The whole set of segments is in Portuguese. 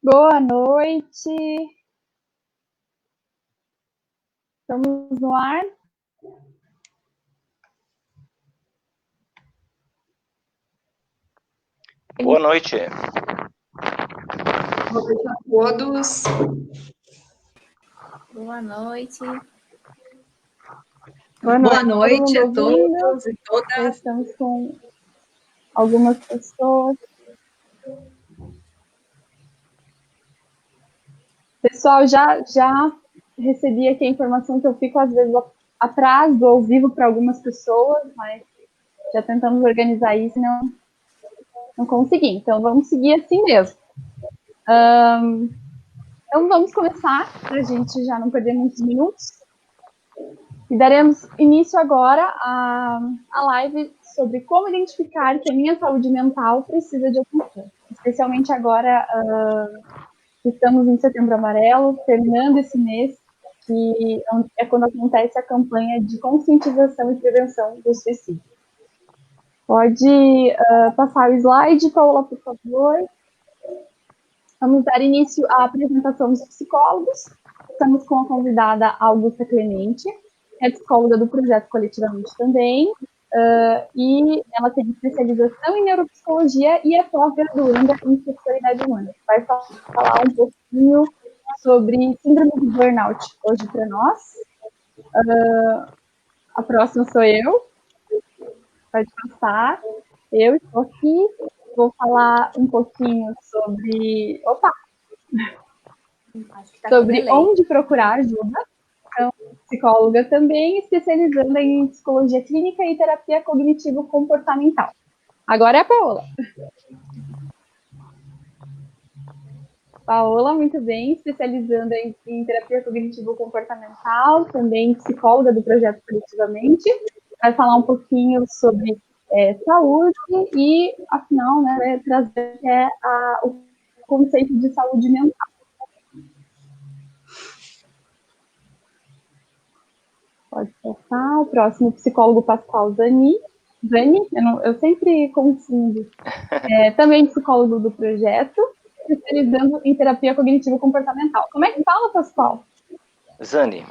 Boa noite. Estamos no ar. Boa noite. Boa noite a todos. Boa noite. Boa noite a todos e todas. Estamos com algumas pessoas. Pessoal, já recebi aqui a informação que eu fico, às vezes, atrás do ao vivo para algumas pessoas, mas já tentamos organizar isso e não consegui. Então, vamos seguir assim mesmo. Então, vamos começar, para a gente já não perder muitos minutos. E daremos início agora à live sobre como identificar que a minha saúde mental precisa de atenção. Especialmente agora, estamos em Setembro Amarelo, terminando esse mês, que é quando acontece a campanha de conscientização e prevenção do suicídio. Pode passar o slide, Paula, por favor. Vamos dar início à apresentação dos psicólogos. Estamos com a convidada Augusta Clemente, é psicóloga do projeto Coletivamente também, e ela tem especialização em neuropsicologia e é pós-graduanda em sexualidade humana. Vai falar um pouquinho sobre síndrome de burnout hoje para nós. A próxima sou eu. Pode passar. Eu estou aqui. Vou falar um pouquinho sobre... sobre onde procurar ajuda. Então, psicóloga também, especializando em psicologia clínica e terapia cognitivo-comportamental. Agora é a Paola. Paola, muito bem, especializando em terapia cognitivo-comportamental, também psicóloga do projeto Coletivamente. Vai falar um pouquinho sobre saúde e, afinal, né, trazer o conceito de saúde mental. Pode passar. O próximo, psicólogo Pascoal Zani, eu sempre confundo. Também psicólogo do projeto, especializando em terapia cognitivo-comportamental. Como é que fala, Pascoal? Zani.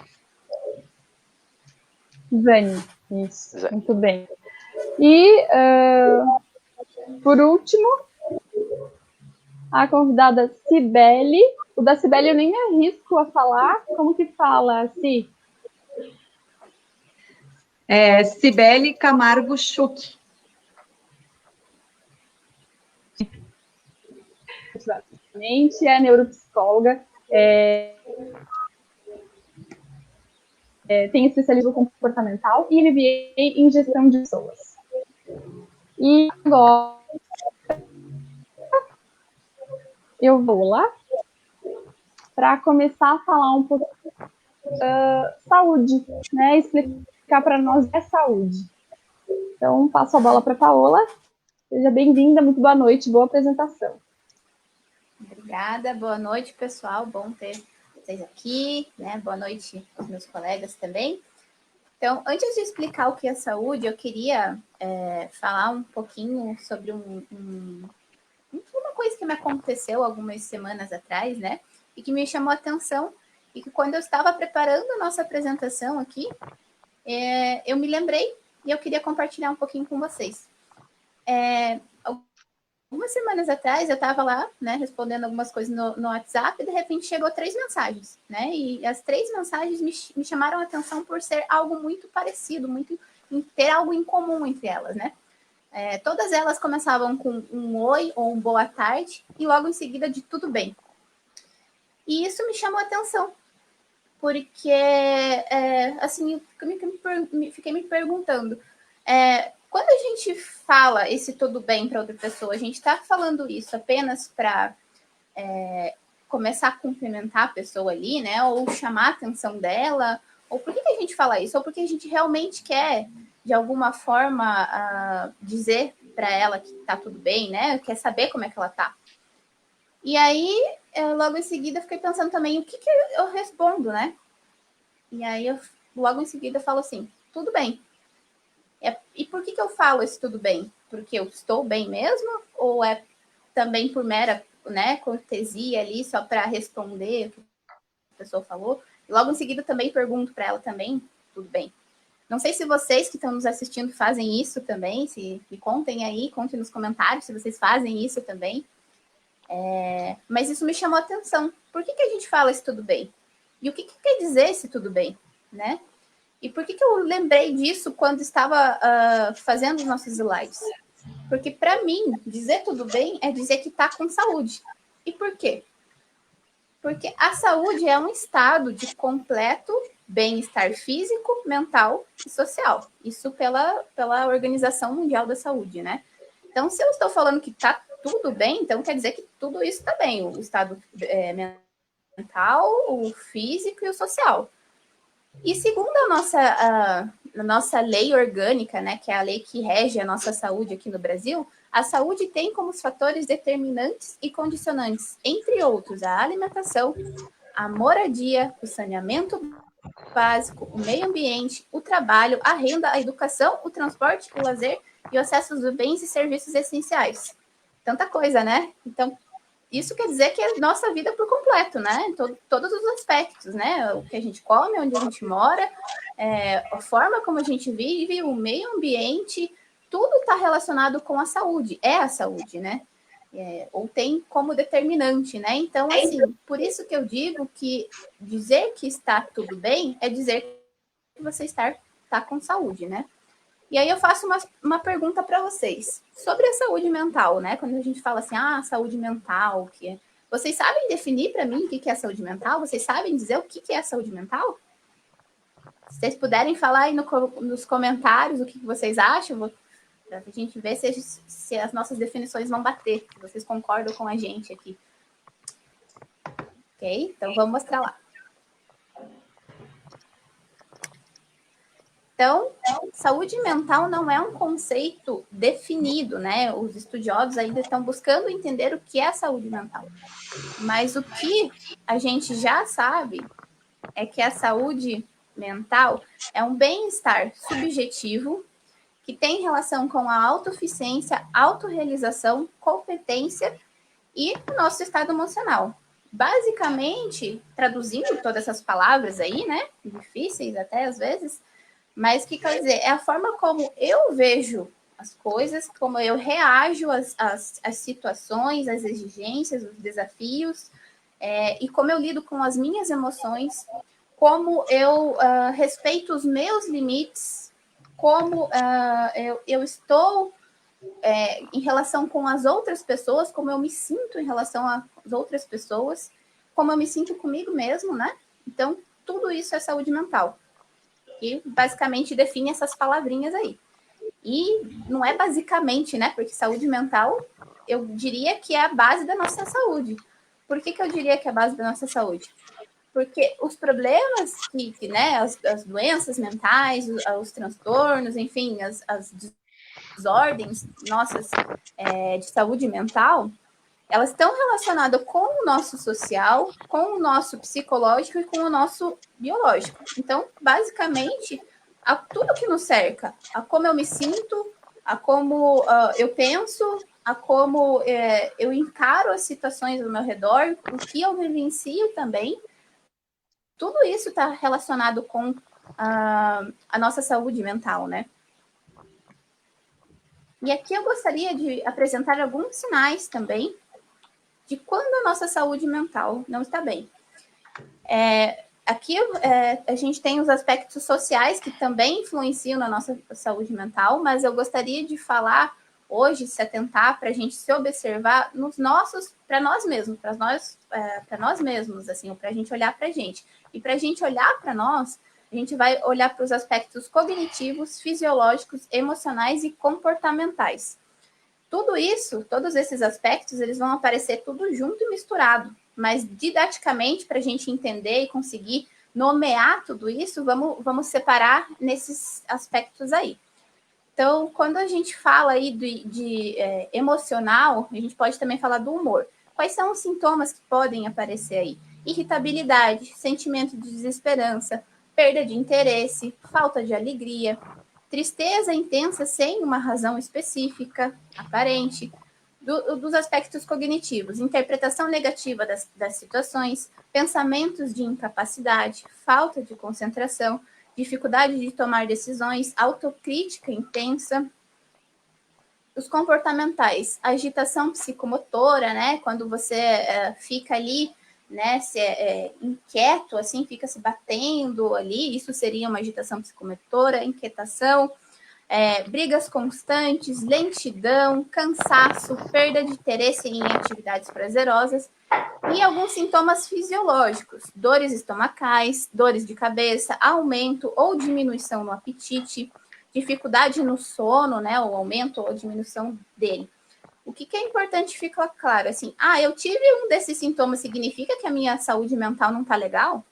Zani, isso, Zani. Muito bem. E, por último, a convidada Cibele. O da Cibele eu nem me arrisco a falar. Como que fala, Si? Cibele Camargo Schuch. Exatamente, é neuropsicóloga. Tem especialismo comportamental e MBA em gestão de pessoas. E agora eu vou lá para começar a falar um pouco saúde, né? Explicar para nós o que é saúde. Então, passo a bola para a Paola. Seja bem-vinda, muito boa noite, boa apresentação. Obrigada, boa noite, pessoal. Bom ter vocês aqui, né? Boa noite aos meus colegas também. Então, antes de explicar o que é saúde, eu queria falar um pouquinho sobre uma coisa que me aconteceu algumas semanas atrás, né? E que me chamou a atenção, e que quando eu estava preparando a nossa apresentação aqui, eu me lembrei e eu queria compartilhar um pouquinho com vocês. Algumas semanas atrás, eu estava lá, né, respondendo algumas coisas no WhatsApp, e de repente chegou 3 mensagens, né? E as 3 mensagens me chamaram a atenção por ser algo muito parecido, ter algo em comum entre elas, né? Todas elas começavam com um oi ou um boa tarde, e logo em seguida de tudo bem. E isso me chamou a atenção, porque, assim, eu fiquei me perguntando, quando a gente fala esse tudo bem para outra pessoa, a gente está falando isso apenas para começar a cumprimentar a pessoa ali, né? Ou chamar a atenção dela? Ou por que a gente fala isso? Ou porque a gente realmente quer, de alguma forma, dizer para ela que está tudo bem, né? Quer saber como é que ela está. E aí, logo em seguida, eu fiquei pensando também o que eu respondo, né? E aí, logo em seguida, eu falo assim, tudo bem. E por que eu falo esse tudo bem? Porque eu estou bem mesmo? Ou é também por mera né, cortesia ali, só para responder o que a pessoa falou. E logo em seguida também pergunto para ela também, tudo bem. Não sei se vocês que estão nos assistindo fazem isso também, se me contem aí, contem nos comentários se vocês fazem isso também. Mas isso me chamou a atenção. Por que a gente fala esse tudo bem? E o que quer dizer esse tudo bem, né? E por que eu lembrei disso quando estava fazendo os nossos slides? Porque, para mim, dizer tudo bem é dizer que está com saúde. E por quê? Porque a saúde é um estado de completo bem-estar físico, mental e social. Isso pela Organização Mundial da Saúde, né? Então, se eu estou falando que está tudo bem, então quer dizer que tudo isso está bem. O estado mental, o físico e o social. E segundo a nossa lei orgânica, né, que é a lei que rege a nossa saúde aqui no Brasil, a saúde tem como fatores determinantes e condicionantes, entre outros, a alimentação, a moradia, o saneamento básico, o meio ambiente, o trabalho, a renda, a educação, o transporte, o lazer e o acesso aos bens e serviços essenciais. Tanta coisa, né? Então, isso quer dizer que é nossa vida por completo, né? Todos os aspectos, né? O que a gente come, onde a gente mora, a forma como a gente vive, o meio ambiente, tudo está relacionado com a saúde. É a saúde, né? Ou tem como determinante, né? Então, assim, por isso que eu digo que dizer que está tudo bem é dizer que você está com saúde, né? E aí eu faço uma pergunta para vocês sobre a saúde mental, né? Quando a gente fala assim, saúde mental, vocês sabem definir para mim o que é saúde mental? Vocês sabem dizer o que é saúde mental? Se vocês puderem falar aí nos comentários o que vocês acham, para a gente ver se as nossas definições vão bater, se vocês concordam com a gente aqui. Ok? Então vamos mostrar lá. Então, saúde mental não é um conceito definido, né? Os estudiosos ainda estão buscando entender o que é saúde mental. Mas o que a gente já sabe é que a saúde mental é um bem-estar subjetivo que tem relação com a autossuficiência, autorrealização, competência e o nosso estado emocional. Basicamente, traduzindo todas essas palavras aí, né? Difíceis até às vezes, mas o que quer dizer? É a forma como eu vejo as coisas, como eu reajo às situações, às exigências, os desafios, e como eu lido com as minhas emoções, como eu respeito os meus limites, como eu estou em relação com as outras pessoas, como eu me sinto em relação às outras pessoas, como eu me sinto comigo mesmo, né? Então, tudo isso é saúde mental. Que basicamente define essas palavrinhas aí. E não é basicamente, né? Porque saúde mental, eu diria que é a base da nossa saúde. Por que eu diria que é a base da nossa saúde? Porque os problemas né, as doenças mentais, os transtornos, enfim, as desordens nossas de saúde mental, elas estão relacionadas com o nosso social, com o nosso psicológico e com o nosso biológico. Então, basicamente, a tudo que nos cerca, a como eu me sinto, a como eu penso, a como eu encaro as situações ao meu redor, o que eu vivencio também, tudo isso está relacionado com a nossa saúde mental, né? E aqui eu gostaria de apresentar alguns sinais também de quando a nossa saúde mental não está bem. Aqui a gente tem os aspectos sociais que também influenciam na nossa saúde mental, mas eu gostaria de falar hoje, se atentar para a gente se observar para nós mesmos, assim, para a gente olhar para a gente. E para a gente olhar para nós, a gente vai olhar para os aspectos cognitivos, fisiológicos, emocionais e comportamentais. Tudo isso, todos esses aspectos, eles vão aparecer tudo junto e misturado. Mas didaticamente, para a gente entender e conseguir nomear tudo isso, vamos separar nesses aspectos aí. Então, quando a gente fala aí de emocional, a gente pode também falar do humor. Quais são os sintomas que podem aparecer aí? Irritabilidade, sentimento de desesperança, perda de interesse, falta de alegria, tristeza intensa sem uma razão específica, aparente, dos aspectos cognitivos, interpretação negativa das situações, pensamentos de incapacidade, falta de concentração, dificuldade de tomar decisões, autocrítica intensa. Os comportamentais, agitação psicomotora, né? Quando você fica ali, né? Inquieto, assim, fica se batendo ali, isso seria uma agitação psicomotora, inquietação, brigas constantes, lentidão, cansaço, perda de interesse em atividades prazerosas e alguns sintomas fisiológicos, dores estomacais, dores de cabeça, aumento ou diminuição no apetite, dificuldade no sono, né, o aumento ou diminuição dele. O que é importante ficar claro, assim, eu tive um desses sintomas, significa que a minha saúde mental não está legal?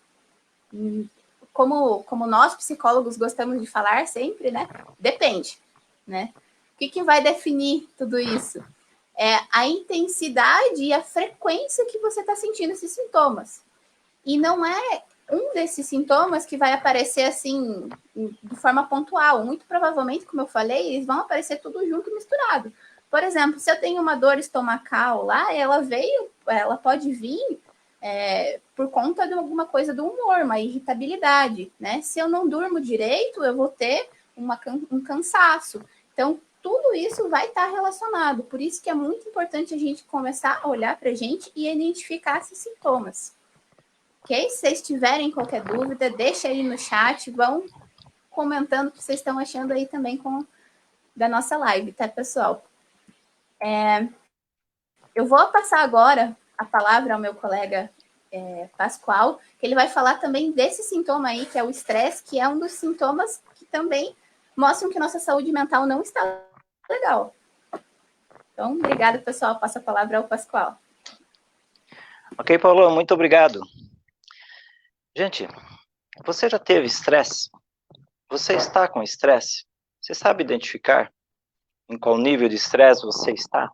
Como nós, psicólogos, gostamos de falar sempre, né? Depende, né? O que vai definir tudo isso? É a intensidade e a frequência que você está sentindo esses sintomas. E não é um desses sintomas que vai aparecer assim, de forma pontual. Muito provavelmente, como eu falei, eles vão aparecer tudo junto e misturado. Por exemplo, se eu tenho uma dor estomacal lá, ela pode vir por conta de alguma coisa do humor, uma irritabilidade, né? Se eu não durmo direito, eu vou ter um cansaço. Então, tudo isso vai estar relacionado. Por isso que é muito importante a gente começar a olhar para a gente e identificar esses sintomas. Ok? Se vocês tiverem qualquer dúvida, deixa aí no chat, vão comentando o que vocês estão achando aí também da nossa live, tá, pessoal? Eu vou passar agora a palavra ao meu colega Pascoal, que ele vai falar também desse sintoma aí, que é o estresse, que é um dos sintomas que também mostram que nossa saúde mental não está legal. Então, obrigada, pessoal. Passo a palavra ao Pascoal. Ok, Paulo, muito obrigado. Gente, você já teve estresse? Você está com estresse? Você sabe identificar em qual nível de estresse você está?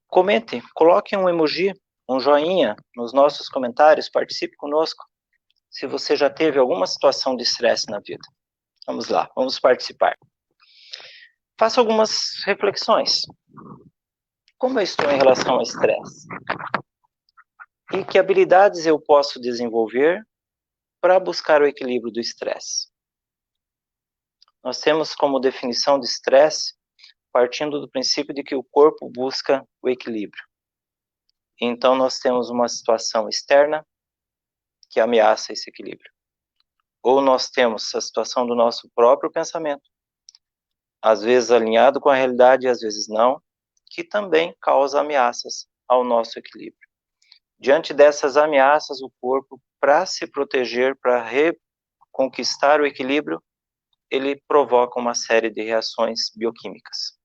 Comente, coloque um emoji, um joinha nos nossos comentários, participe conosco se você já teve alguma situação de estresse na vida. Vamos lá, vamos participar. Faça algumas reflexões. Como eu estou em relação ao estresse? E que habilidades eu posso desenvolver para buscar o equilíbrio do estresse? Nós temos como definição de estresse partindo do princípio de que o corpo busca o equilíbrio. Então, nós temos uma situação externa que ameaça esse equilíbrio. Ou nós temos a situação do nosso próprio pensamento, às vezes alinhado com a realidade, às vezes não, que também causa ameaças ao nosso equilíbrio. Diante dessas ameaças, o corpo, para se proteger, para reconquistar o equilíbrio, ele provoca uma série de reações bioquímicas.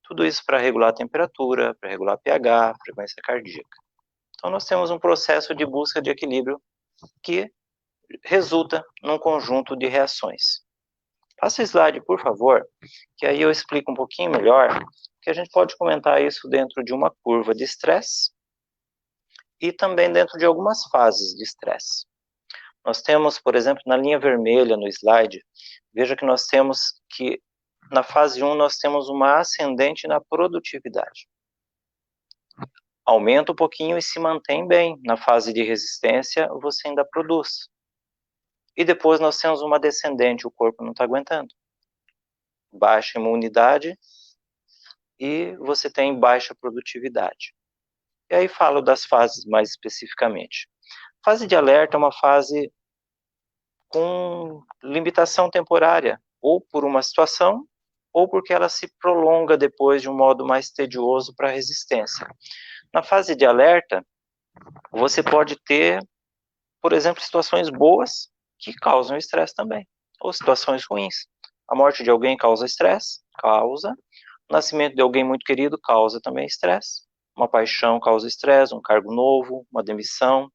Tudo isso para regular a temperatura, para regular pH, frequência cardíaca. Então, nós temos um processo de busca de equilíbrio que resulta num conjunto de reações. Passa o slide, por favor, que aí eu explico um pouquinho melhor, que a gente pode comentar isso dentro de uma curva de estresse e também dentro de algumas fases de estresse. Nós temos, por exemplo, na linha vermelha no slide, veja que nós temos que na fase 1 nós temos uma ascendente na produtividade. Aumenta um pouquinho e se mantém bem. Na fase de resistência, você ainda produz. E depois nós temos uma descendente, o corpo não está aguentando. Baixa imunidade e você tem baixa produtividade. E aí falo das fases mais especificamente. Fase de alerta é uma fase com limitação temporária, ou por uma situação, ou porque ela se prolonga depois de um modo mais tedioso para a resistência. Na fase de alerta, você pode ter, por exemplo, situações boas que causam estresse também, ou situações ruins. A morte de alguém causa estresse? Causa. O nascimento de alguém muito querido causa também estresse. Uma paixão causa estresse, um cargo novo, uma demissão.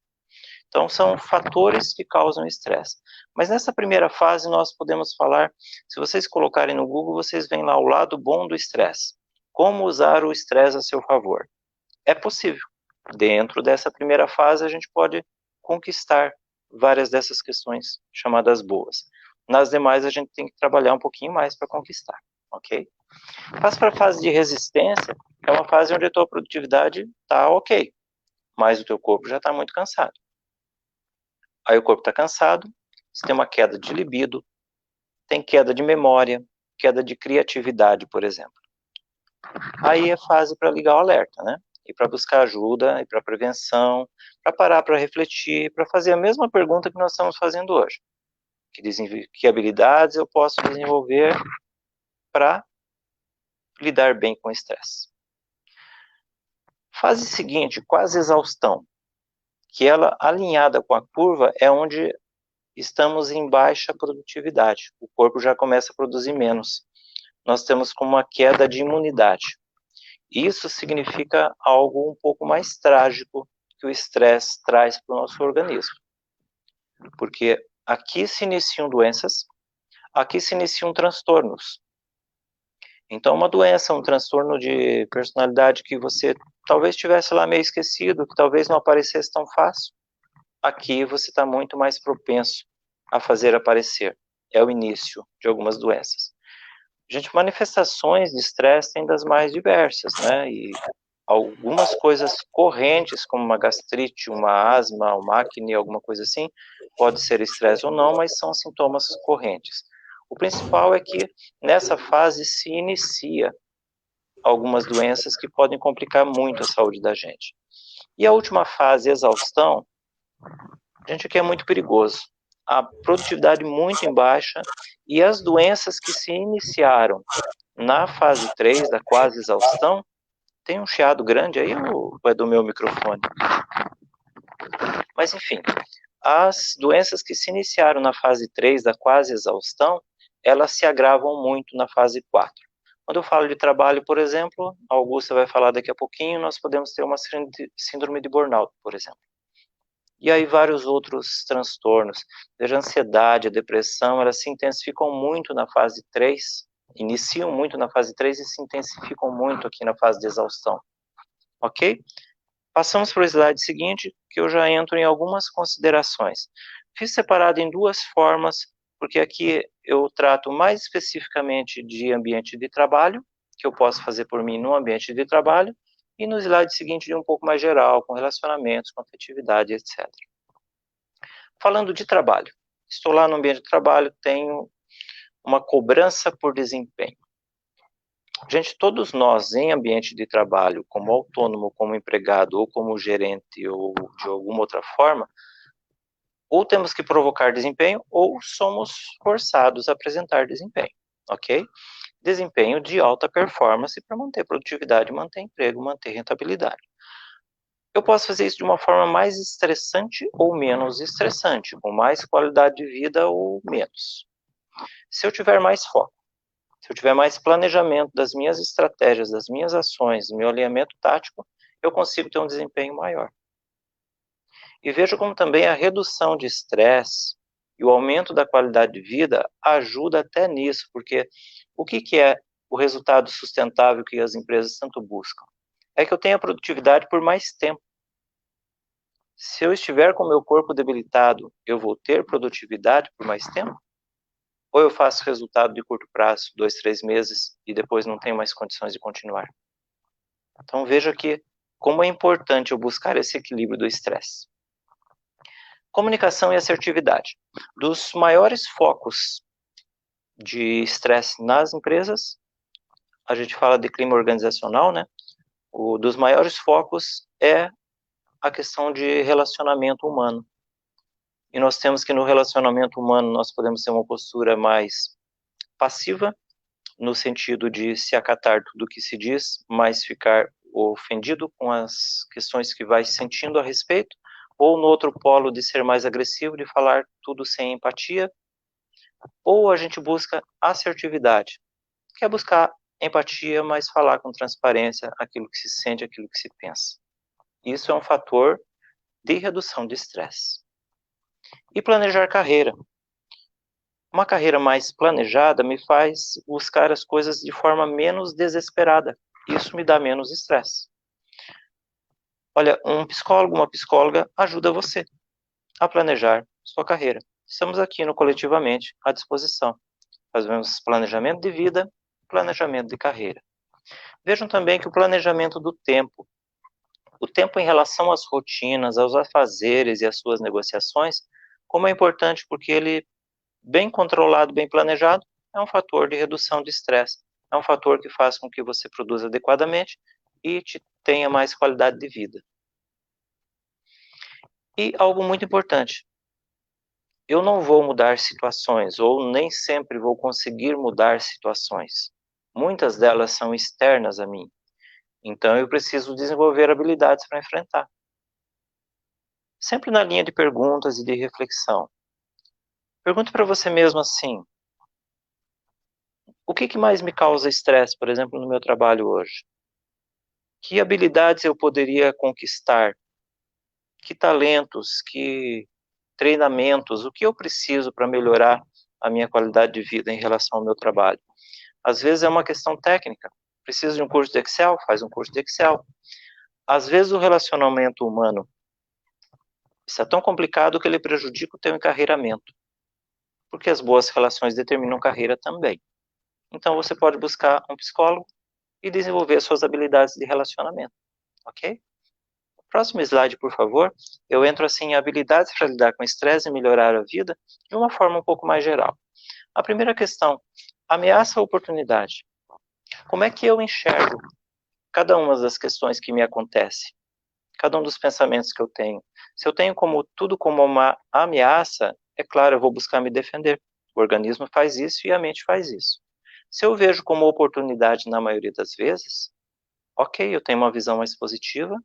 Então, são fatores que causam estresse. Mas nessa primeira fase, nós podemos falar, se vocês colocarem no Google, vocês veem lá o lado bom do estresse. Como usar o estresse a seu favor. É possível. Dentro dessa primeira fase, a gente pode conquistar várias dessas questões chamadas boas. Nas demais, a gente tem que trabalhar um pouquinho mais para conquistar, ok? Passa para a fase de resistência, é uma fase onde a tua produtividade está ok, mas o teu corpo já está muito cansado. Aí o corpo está cansado, você tem uma queda de libido, tem queda de memória, queda de criatividade, por exemplo. Aí é fase para ligar o alerta, né? E para buscar ajuda, e para prevenção, para parar para refletir, para fazer a mesma pergunta que nós estamos fazendo hoje. Que habilidades eu posso desenvolver para lidar bem com o estresse? Fase seguinte, quase exaustão, que ela, alinhada com a curva, é onde estamos em baixa produtividade. O corpo já começa a produzir menos. Nós temos como uma queda de imunidade. Isso significa algo um pouco mais trágico que o estresse traz para o nosso organismo. Porque aqui se iniciam doenças, aqui se iniciam transtornos. Então, uma doença, um transtorno de personalidade que você talvez tivesse lá meio esquecido, que talvez não aparecesse tão fácil, aqui você está muito mais propenso a fazer aparecer. É o início de algumas doenças. Gente, manifestações de estresse tem das mais diversas, né? E algumas coisas correntes, como uma gastrite, uma asma, uma acne, alguma coisa assim, pode ser estresse ou não, mas são sintomas correntes. O principal é que nessa fase se inicia algumas doenças que podem complicar muito a saúde da gente. E a última fase, exaustão, gente, aqui é muito perigoso. A produtividade muito em baixa e as doenças que se iniciaram na fase 3 da quase exaustão, tem um chiado grande aí ou é do meu microfone? Mas enfim, as doenças que se iniciaram na fase 3 da quase exaustão, elas se agravam muito na fase 4. Quando eu falo de trabalho, por exemplo, a Augusta vai falar daqui a pouquinho, nós podemos ter uma síndrome de burnout, por exemplo. E aí vários outros transtornos. Veja, a ansiedade, a depressão, elas se intensificam muito na fase 3, iniciam muito na fase 3 e se intensificam muito aqui na fase de exaustão. Ok? Passamos para o slide seguinte, que eu já entro em algumas considerações. Fiz separado em duas formas, porque aqui eu trato mais especificamente de ambiente de trabalho, que eu posso fazer por mim no ambiente de trabalho, e no slide seguinte de um pouco mais geral, com relacionamentos, com afetividade, etc. Falando de trabalho, estou lá no ambiente de trabalho, tenho uma cobrança por desempenho. Gente, todos nós em ambiente de trabalho, como autônomo, como empregado, ou como gerente, ou de alguma outra forma, ou temos que provocar desempenho, ou somos forçados a apresentar desempenho, ok? Desempenho de alta performance para manter produtividade, manter emprego, manter rentabilidade. Eu posso fazer isso de uma forma mais estressante ou menos estressante, com mais qualidade de vida ou menos. Se eu tiver mais foco, se eu tiver mais planejamento das minhas estratégias, das minhas ações, do meu alinhamento tático, eu consigo ter um desempenho maior. E vejo como também a redução de estresse e o aumento da qualidade de vida ajuda até nisso, porque o que é o resultado sustentável que as empresas tanto buscam? É que eu tenha produtividade por mais tempo. Se eu estiver com o meu corpo debilitado, eu vou ter produtividade por mais tempo? Ou eu faço resultado de curto prazo, 2, 3 meses, e depois não tenho mais condições de continuar? Então veja que como é importante eu buscar esse equilíbrio do estresse. Comunicação e assertividade. Dos maiores focos de estresse nas empresas, a gente fala de clima organizacional, né? O dos maiores focos é a questão de relacionamento humano. E nós temos que no relacionamento humano nós podemos ter uma postura mais passiva, no sentido de se acatar tudo o que se diz, mas ficar ofendido com as questões que vai sentindo a respeito, ou no outro polo de ser mais agressivo, de falar tudo sem empatia, ou a gente busca assertividade, que é buscar empatia, mas falar com transparência aquilo que se sente, aquilo que se pensa. Isso é um fator de redução de estresse. E planejar carreira. Uma carreira mais planejada me faz buscar as coisas de forma menos desesperada. Isso me dá menos estresse. Olha, um psicólogo, uma psicóloga ajuda você a planejar sua carreira. Estamos aqui no Coletivamente à disposição. Fazemos planejamento de vida planejamento de carreira. Vejam também que o planejamento do tempo, o tempo em relação às rotinas, aos afazeres e às suas negociações, como é importante porque ele, bem controlado, bem planejado, é um fator de redução de estresse, é um fator que faz com que você produza adequadamente e tenha mais qualidade de vida. E algo muito importante, eu não vou mudar situações, ou nem sempre vou conseguir mudar situações. Muitas delas são externas a mim. Então, eu preciso desenvolver habilidades para enfrentar. Sempre na linha de perguntas e de reflexão. Pergunte para você mesmo assim, o que mais me causa estresse, por exemplo, no meu trabalho hoje? Que habilidades eu poderia conquistar? Que talentos, que treinamentos, o que eu preciso para melhorar a minha qualidade de vida em relação ao meu trabalho? Às vezes é uma questão técnica. Precisa de um curso de Excel? Faz um curso de Excel. Às vezes o relacionamento humano está tão complicado que ele prejudica o teu encarreiramento. Porque as boas relações determinam carreira também. Então você pode buscar um psicólogo e desenvolver suas habilidades de relacionamento. Ok? Próximo slide, por favor. Eu entro assim em habilidades para lidar com estresse e melhorar a vida de uma forma um pouco mais geral. A primeira questão, ameaça ou oportunidade? Como é que eu enxergo cada uma das questões que me acontecem? Cada um dos pensamentos que eu tenho. Se eu tenho tudo como uma ameaça, é claro, eu vou buscar me defender. O organismo faz isso e a mente faz isso. Se eu vejo como oportunidade na maioria das vezes, ok, eu tenho uma visão mais positiva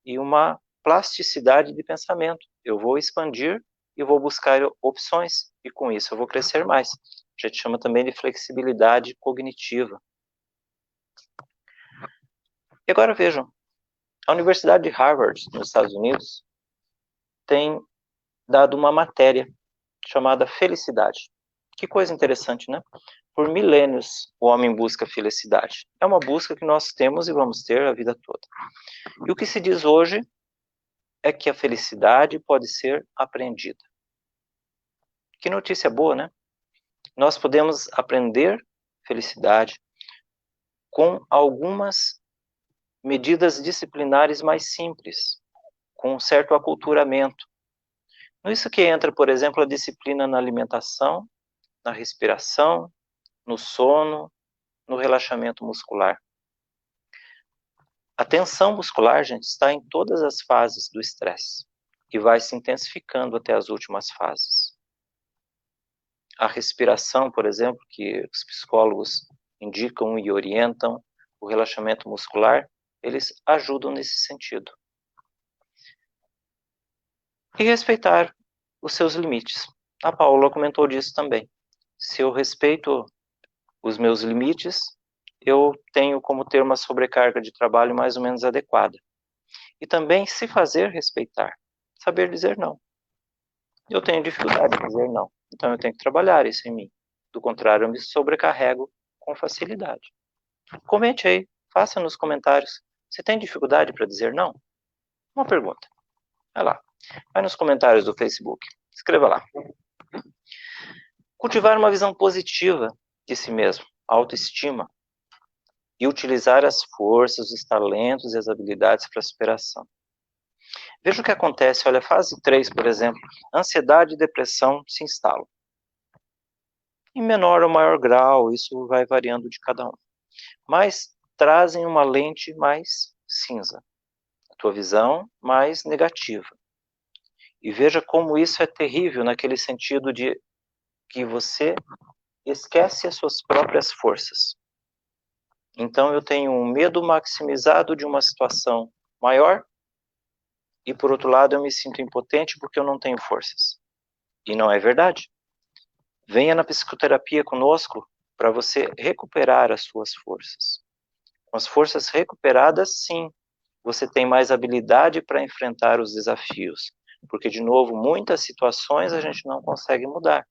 e uma plasticidade de pensamento. Eu vou expandir e vou buscar opções, e com isso eu vou crescer mais. A gente chama também de flexibilidade cognitiva. E agora vejam, a Universidade de Harvard, nos Estados Unidos, tem dado uma matéria chamada felicidade. Que coisa interessante, né? Por milênios, o homem busca felicidade. É uma busca que nós temos e vamos ter a vida toda. E o que se diz hoje é que a felicidade pode ser aprendida. Que notícia boa, né? Nós podemos aprender felicidade com algumas medidas disciplinares mais simples, com um certo aculturamento. Nisso que entra, por exemplo, a disciplina na alimentação, na respiração, no sono, no relaxamento muscular. A tensão muscular, gente, está em todas as fases do estresse e vai se intensificando até as últimas fases. A respiração, por exemplo, que os psicólogos indicam e orientam, o relaxamento muscular, eles ajudam nesse sentido. E respeitar os seus limites. A Paula comentou disso também. Se eu respeito os meus limites, eu tenho como ter uma sobrecarga de trabalho mais ou menos adequada. E também se fazer respeitar, saber dizer não. Eu tenho dificuldade de dizer não, então eu tenho que trabalhar isso em mim. Do contrário, eu me sobrecarrego com facilidade. Comente aí, faça nos comentários. Você tem dificuldade para dizer não? Uma pergunta. Vai lá. Vai nos comentários do Facebook. Escreva lá. Cultivar uma visão positiva de si mesmo, autoestima, e utilizar as forças, os talentos e as habilidades para a superação. Veja o que acontece, olha, fase 3, por exemplo, ansiedade e depressão se instalam. Em menor ou maior grau, isso vai variando de cada um. Mas trazem uma lente mais cinza, a tua visão mais negativa. E veja como isso é terrível naquele sentido de que você esquece as suas próprias forças. Então eu tenho um medo maximizado de uma situação maior e, por outro lado, eu me sinto impotente porque eu não tenho forças. E não é verdade. Venha na psicoterapia conosco para você recuperar as suas forças. Com as forças recuperadas, sim, você tem mais habilidade para enfrentar os desafios. Porque, de novo, muitas situações a gente não consegue mudar.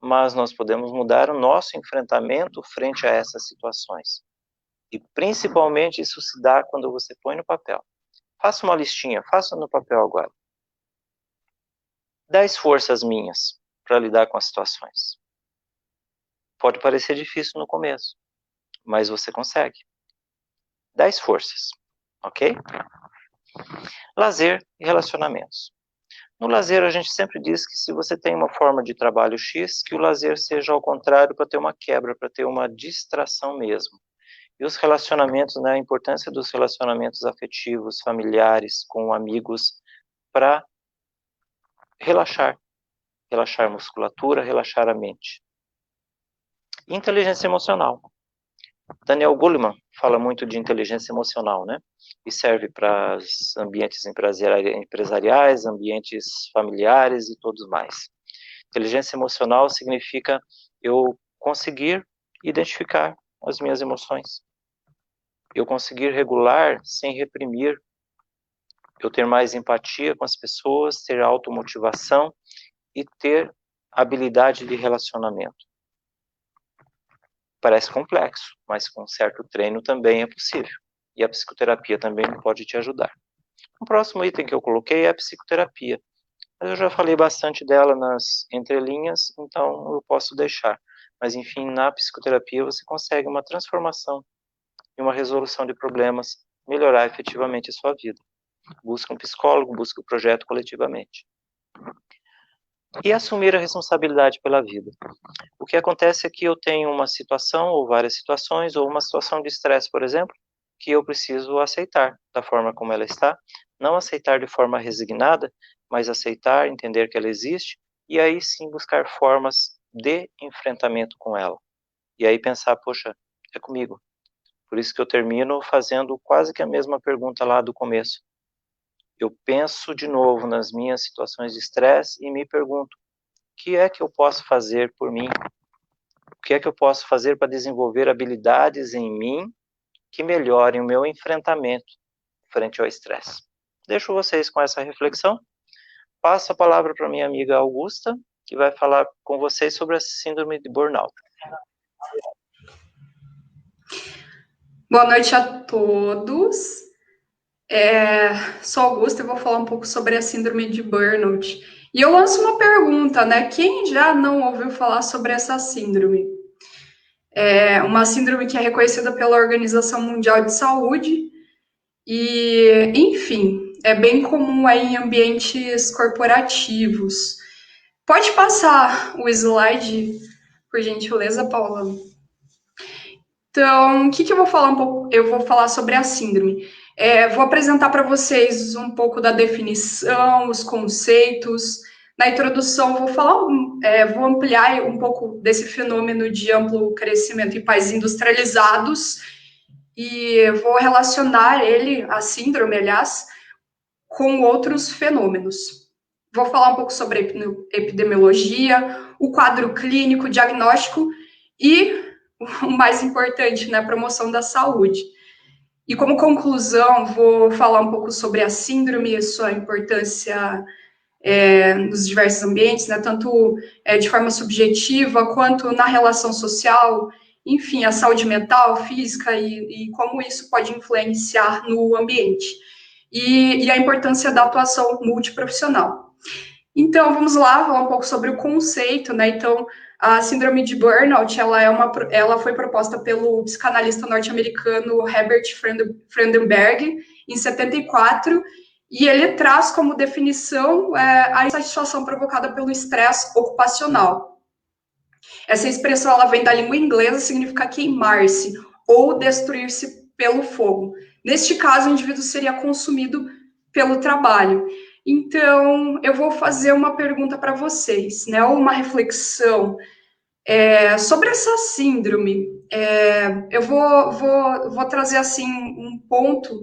Mas nós podemos mudar o nosso enfrentamento frente a essas situações. E principalmente isso se dá quando você põe no papel. Faça uma listinha, faça no papel agora. 10 forças minhas para lidar com as situações. Pode parecer difícil no começo, mas você consegue. 10 forças, ok? Lazer e relacionamentos. No lazer, a gente sempre diz que se você tem uma forma de trabalho X, que o lazer seja ao contrário para ter uma quebra, para ter uma distração mesmo. E os relacionamentos, né, a importância dos relacionamentos afetivos, familiares, com amigos, para relaxar a musculatura, relaxar a mente. Inteligência emocional. Daniel Goleman fala muito de inteligência emocional, né? E serve para os ambientes empresariais, ambientes familiares e todos mais. Inteligência emocional significa eu conseguir identificar as minhas emoções. Eu conseguir regular sem reprimir. Eu ter mais empatia com as pessoas, ter automotivação e ter habilidade de relacionamento. Parece complexo, mas com certo treino também é possível. E a psicoterapia também pode te ajudar. O próximo item que eu coloquei é a psicoterapia. Eu já falei bastante dela nas entrelinhas, então eu posso deixar. Mas, enfim, na psicoterapia você consegue uma transformação e uma resolução de problemas, melhorar efetivamente a sua vida. Busca um psicólogo, busca o projeto coletivamente. E assumir a responsabilidade pela vida. O que acontece é que eu tenho uma situação, ou várias situações, ou uma situação de estresse, por exemplo, que eu preciso aceitar da forma como ela está, não aceitar de forma resignada, mas aceitar, entender que ela existe, e aí sim buscar formas de enfrentamento com ela. E aí pensar, poxa, é comigo. Por isso que eu termino fazendo quase que a mesma pergunta lá do começo. Eu penso de novo nas minhas situações de estresse e me pergunto, o que é que eu posso fazer por mim? O que é que eu posso fazer para desenvolver habilidades em mim que melhorem o meu enfrentamento frente ao estresse? Deixo vocês com essa reflexão. Passo a palavra para minha amiga Augusta, que vai falar com vocês sobre a síndrome de burnout. Boa noite a todos. Sou Augusta e vou falar um pouco sobre a síndrome de burnout. E eu lanço uma pergunta, né? Quem já não ouviu falar sobre essa síndrome? É uma síndrome que é reconhecida pela Organização Mundial de Saúde e, enfim, é bem comum aí em ambientes corporativos. Pode passar o slide, por gentileza, Paula? Então, o que eu vou falar um pouco? Eu vou falar sobre a síndrome. Vou apresentar para vocês um pouco da definição, os conceitos. Na introdução, vou ampliar um pouco desse fenômeno de amplo crescimento em países industrializados e vou relacionar a síndrome, aliás, com outros fenômenos. Vou falar um pouco sobre epidemiologia, o quadro clínico, diagnóstico e o mais importante, né, a promoção da saúde. E como conclusão, vou falar um pouco sobre a síndrome e sua importância nos diversos ambientes, né, tanto de forma subjetiva quanto na relação social, enfim, a saúde mental, física e como isso pode influenciar no ambiente. E a importância da atuação multiprofissional. Então, vamos lá, falar um pouco sobre o conceito, né? Então, a síndrome de burnout, ela foi proposta pelo psicanalista norte-americano Herbert Freudenberg, em 74, e ele traz como definição a insatisfação provocada pelo estresse ocupacional. Essa expressão, ela vem da língua inglesa, significa queimar-se ou destruir-se pelo fogo. Neste caso, o indivíduo seria consumido pelo trabalho. Então, eu vou fazer uma pergunta para vocês, né? Uma reflexão sobre essa síndrome. Eu vou trazer assim um ponto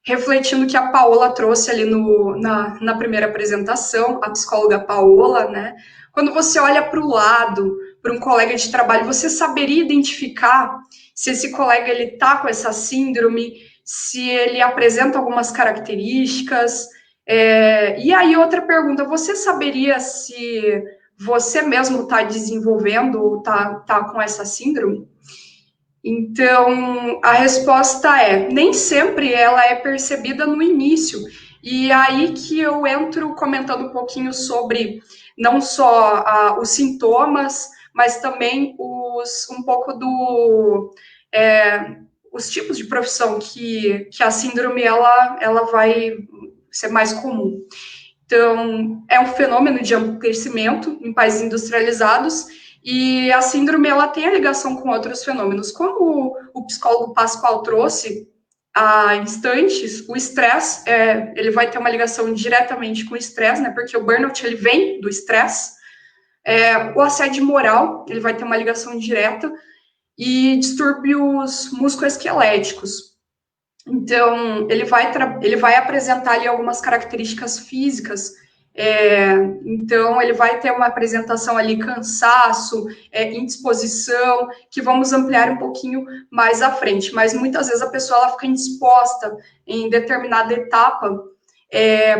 refletindo que a Paola trouxe ali na primeira apresentação, a psicóloga Paola, né? Quando você olha para o lado, para um colega de trabalho, você saberia identificar se esse colega ele está com essa síndrome, se ele apresenta algumas características. E aí, outra pergunta, você saberia se você mesmo está desenvolvendo ou tá com essa síndrome? Então, a resposta nem sempre ela é percebida no início. E aí que eu entro comentando um pouquinho sobre não só os sintomas, mas também um pouco os tipos de profissão que a síndrome ela vai ser mais comum. Então, é um fenômeno de amplo crescimento em países industrializados, e a síndrome ela tem a ligação com outros fenômenos, como o psicólogo Pascoal trouxe há instantes. O estresse, ele vai ter uma ligação diretamente com o estresse, né, porque o burnout ele vem do estresse. O assédio moral, ele vai ter uma ligação direta, e distúrbios musculoesqueléticos. Então, ele vai apresentar ali algumas características físicas. Então, ele vai ter uma apresentação ali, cansaço, indisposição, que vamos ampliar um pouquinho mais à frente. Mas, muitas vezes, a pessoa ela fica indisposta em determinada etapa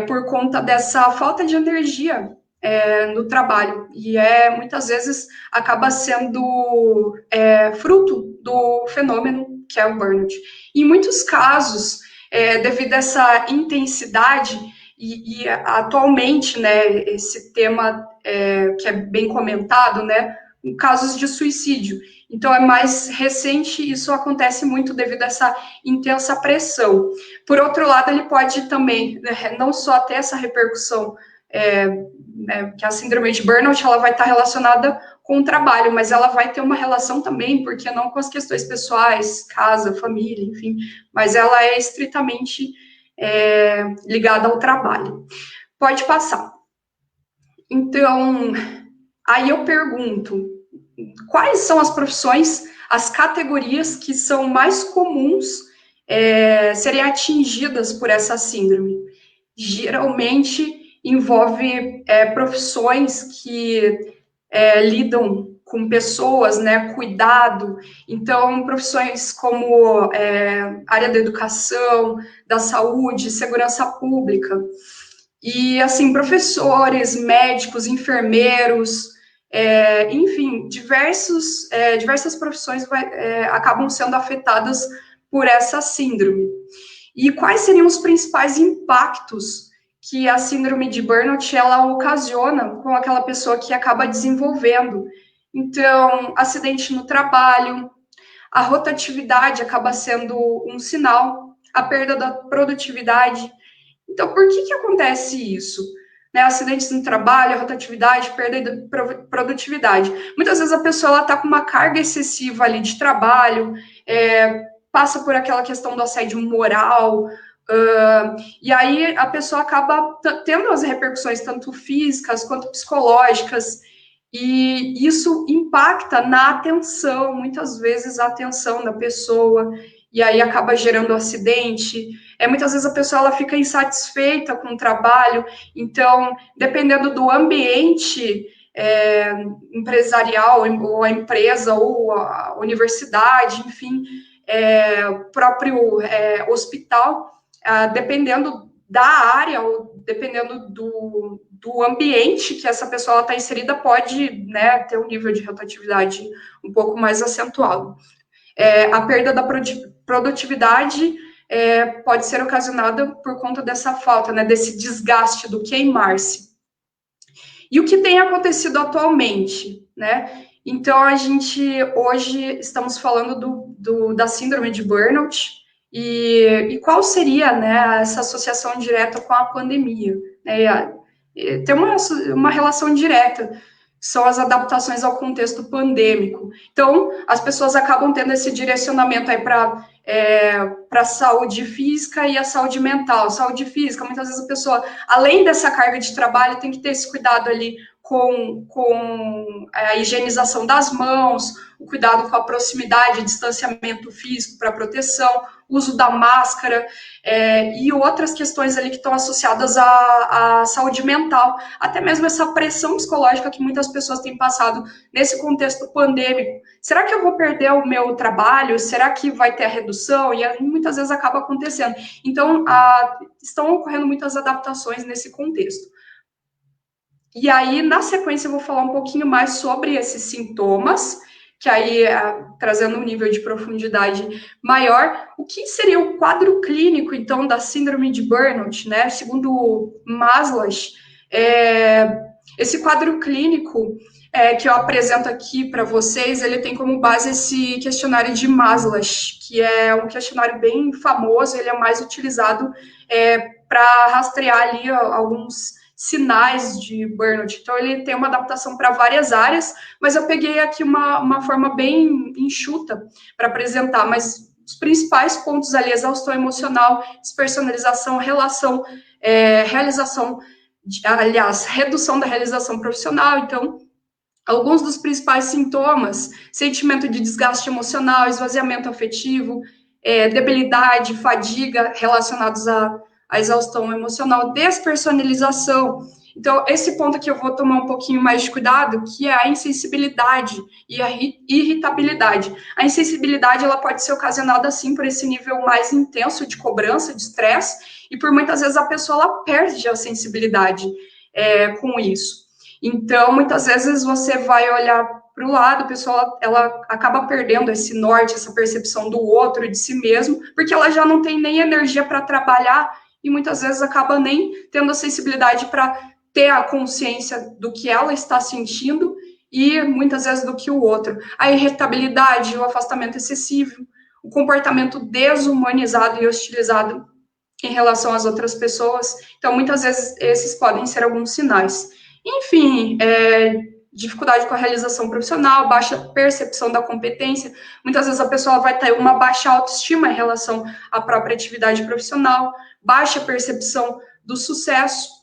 por conta dessa falta de energia no trabalho. E, muitas vezes, acaba sendo fruto do fenômeno que é o burnout. Em muitos casos, devido a essa intensidade, e atualmente, né, esse tema que é bem comentado, né, em casos de suicídio. Então, é mais recente, isso acontece muito devido a essa intensa pressão. Por outro lado, ele pode também, não só ter essa repercussão, que a síndrome de burnout, ela vai estar relacionada com o trabalho, mas ela vai ter uma relação também, porque não com as questões pessoais, casa, família, enfim, mas ela é estritamente ligada ao trabalho. Pode passar. Então, aí eu pergunto, quais são as profissões, as categorias que são mais comuns serem atingidas por essa síndrome? Geralmente envolve profissões que lidam com pessoas, né, cuidado. Então, profissões como área da educação, da saúde, segurança pública. E, assim, professores, médicos, enfermeiros, enfim, diversas profissões acabam sendo afetadas por essa síndrome. E quais seriam os principais impactos que a síndrome de burnout ela ocasiona com aquela pessoa que acaba desenvolvendo? Então, acidente no trabalho, a rotatividade acaba sendo um sinal, a perda da produtividade. Então, por que acontece isso? Né, acidentes no trabalho, a rotatividade, perda da produtividade. Muitas vezes a pessoa está com uma carga excessiva ali de trabalho, passa por aquela questão do assédio moral, e aí a pessoa acaba tendo as repercussões tanto físicas quanto psicológicas, e isso impacta na atenção, muitas vezes a atenção da pessoa, e aí acaba gerando um acidente. Muitas vezes a pessoa ela fica insatisfeita com o trabalho, então, dependendo do ambiente empresarial, ou a empresa, ou a universidade, enfim, o próprio hospital, dependendo da área, ou dependendo do ambiente que essa pessoa está inserida, pode, né, ter um nível de rotatividade um pouco mais acentuado. A perda da produtividade pode ser ocasionada por conta dessa falta, né, desse desgaste do queimar-se. E o que tem acontecido atualmente, né? Então, a gente, hoje, estamos falando da síndrome de burnout, e qual seria, né, essa associação direta com a pandemia? Tem uma relação direta, são as adaptações ao contexto pandêmico. Então, as pessoas acabam tendo esse direcionamento aí para a saúde física e a saúde mental. Saúde física, muitas vezes a pessoa, além dessa carga de trabalho, tem que ter esse cuidado ali com a higienização das mãos, o cuidado com a proximidade, distanciamento físico para proteção, uso da máscara, e outras questões ali que estão associadas à saúde mental, até mesmo essa pressão psicológica que muitas pessoas têm passado nesse contexto pandêmico. Será que eu vou perder o meu trabalho? Será que vai ter a redução? E aí, muitas vezes acaba acontecendo. Então, estão ocorrendo muitas adaptações nesse contexto. E aí, na sequência, eu vou falar um pouquinho mais sobre esses sintomas, que aí, trazendo um nível de profundidade maior, o que seria o quadro clínico, então, da síndrome de burnout, né? Segundo Maslow, esse quadro clínico que eu apresento aqui para vocês, ele tem como base esse questionário de Maslow, que é um questionário bem famoso, ele é mais utilizado para rastrear ali alguns sinais de burnout. Então, ele tem uma adaptação para várias áreas, mas eu peguei aqui uma forma bem enxuta para apresentar, mas os principais pontos ali, exaustão emocional, despersonalização, realização, redução da realização profissional. Então, alguns dos principais sintomas: sentimento de desgaste emocional, esvaziamento afetivo, debilidade, fadiga relacionados à exaustão emocional, despersonalização. Então, esse ponto aqui eu vou tomar um pouquinho mais de cuidado, que é a insensibilidade e a irritabilidade. A insensibilidade, ela pode ser ocasionada, sim, por esse nível mais intenso de cobrança, de estresse, e por muitas vezes a pessoa ela perde a sensibilidade com isso. Então, muitas vezes você vai olhar para o lado, a pessoa ela acaba perdendo esse norte, essa percepção do outro, de si mesmo, porque ela já não tem nem energia para trabalhar e muitas vezes acaba nem tendo a sensibilidade para ter a consciência do que ela está sentindo e muitas vezes do que o outro. A irritabilidade, o afastamento excessivo, o comportamento desumanizado e hostilizado em relação às outras pessoas. Então, muitas vezes esses podem ser alguns sinais. Enfim, dificuldade com a realização profissional, baixa percepção da competência. Muitas vezes a pessoa vai ter uma baixa autoestima em relação à própria atividade profissional, baixa percepção do sucesso.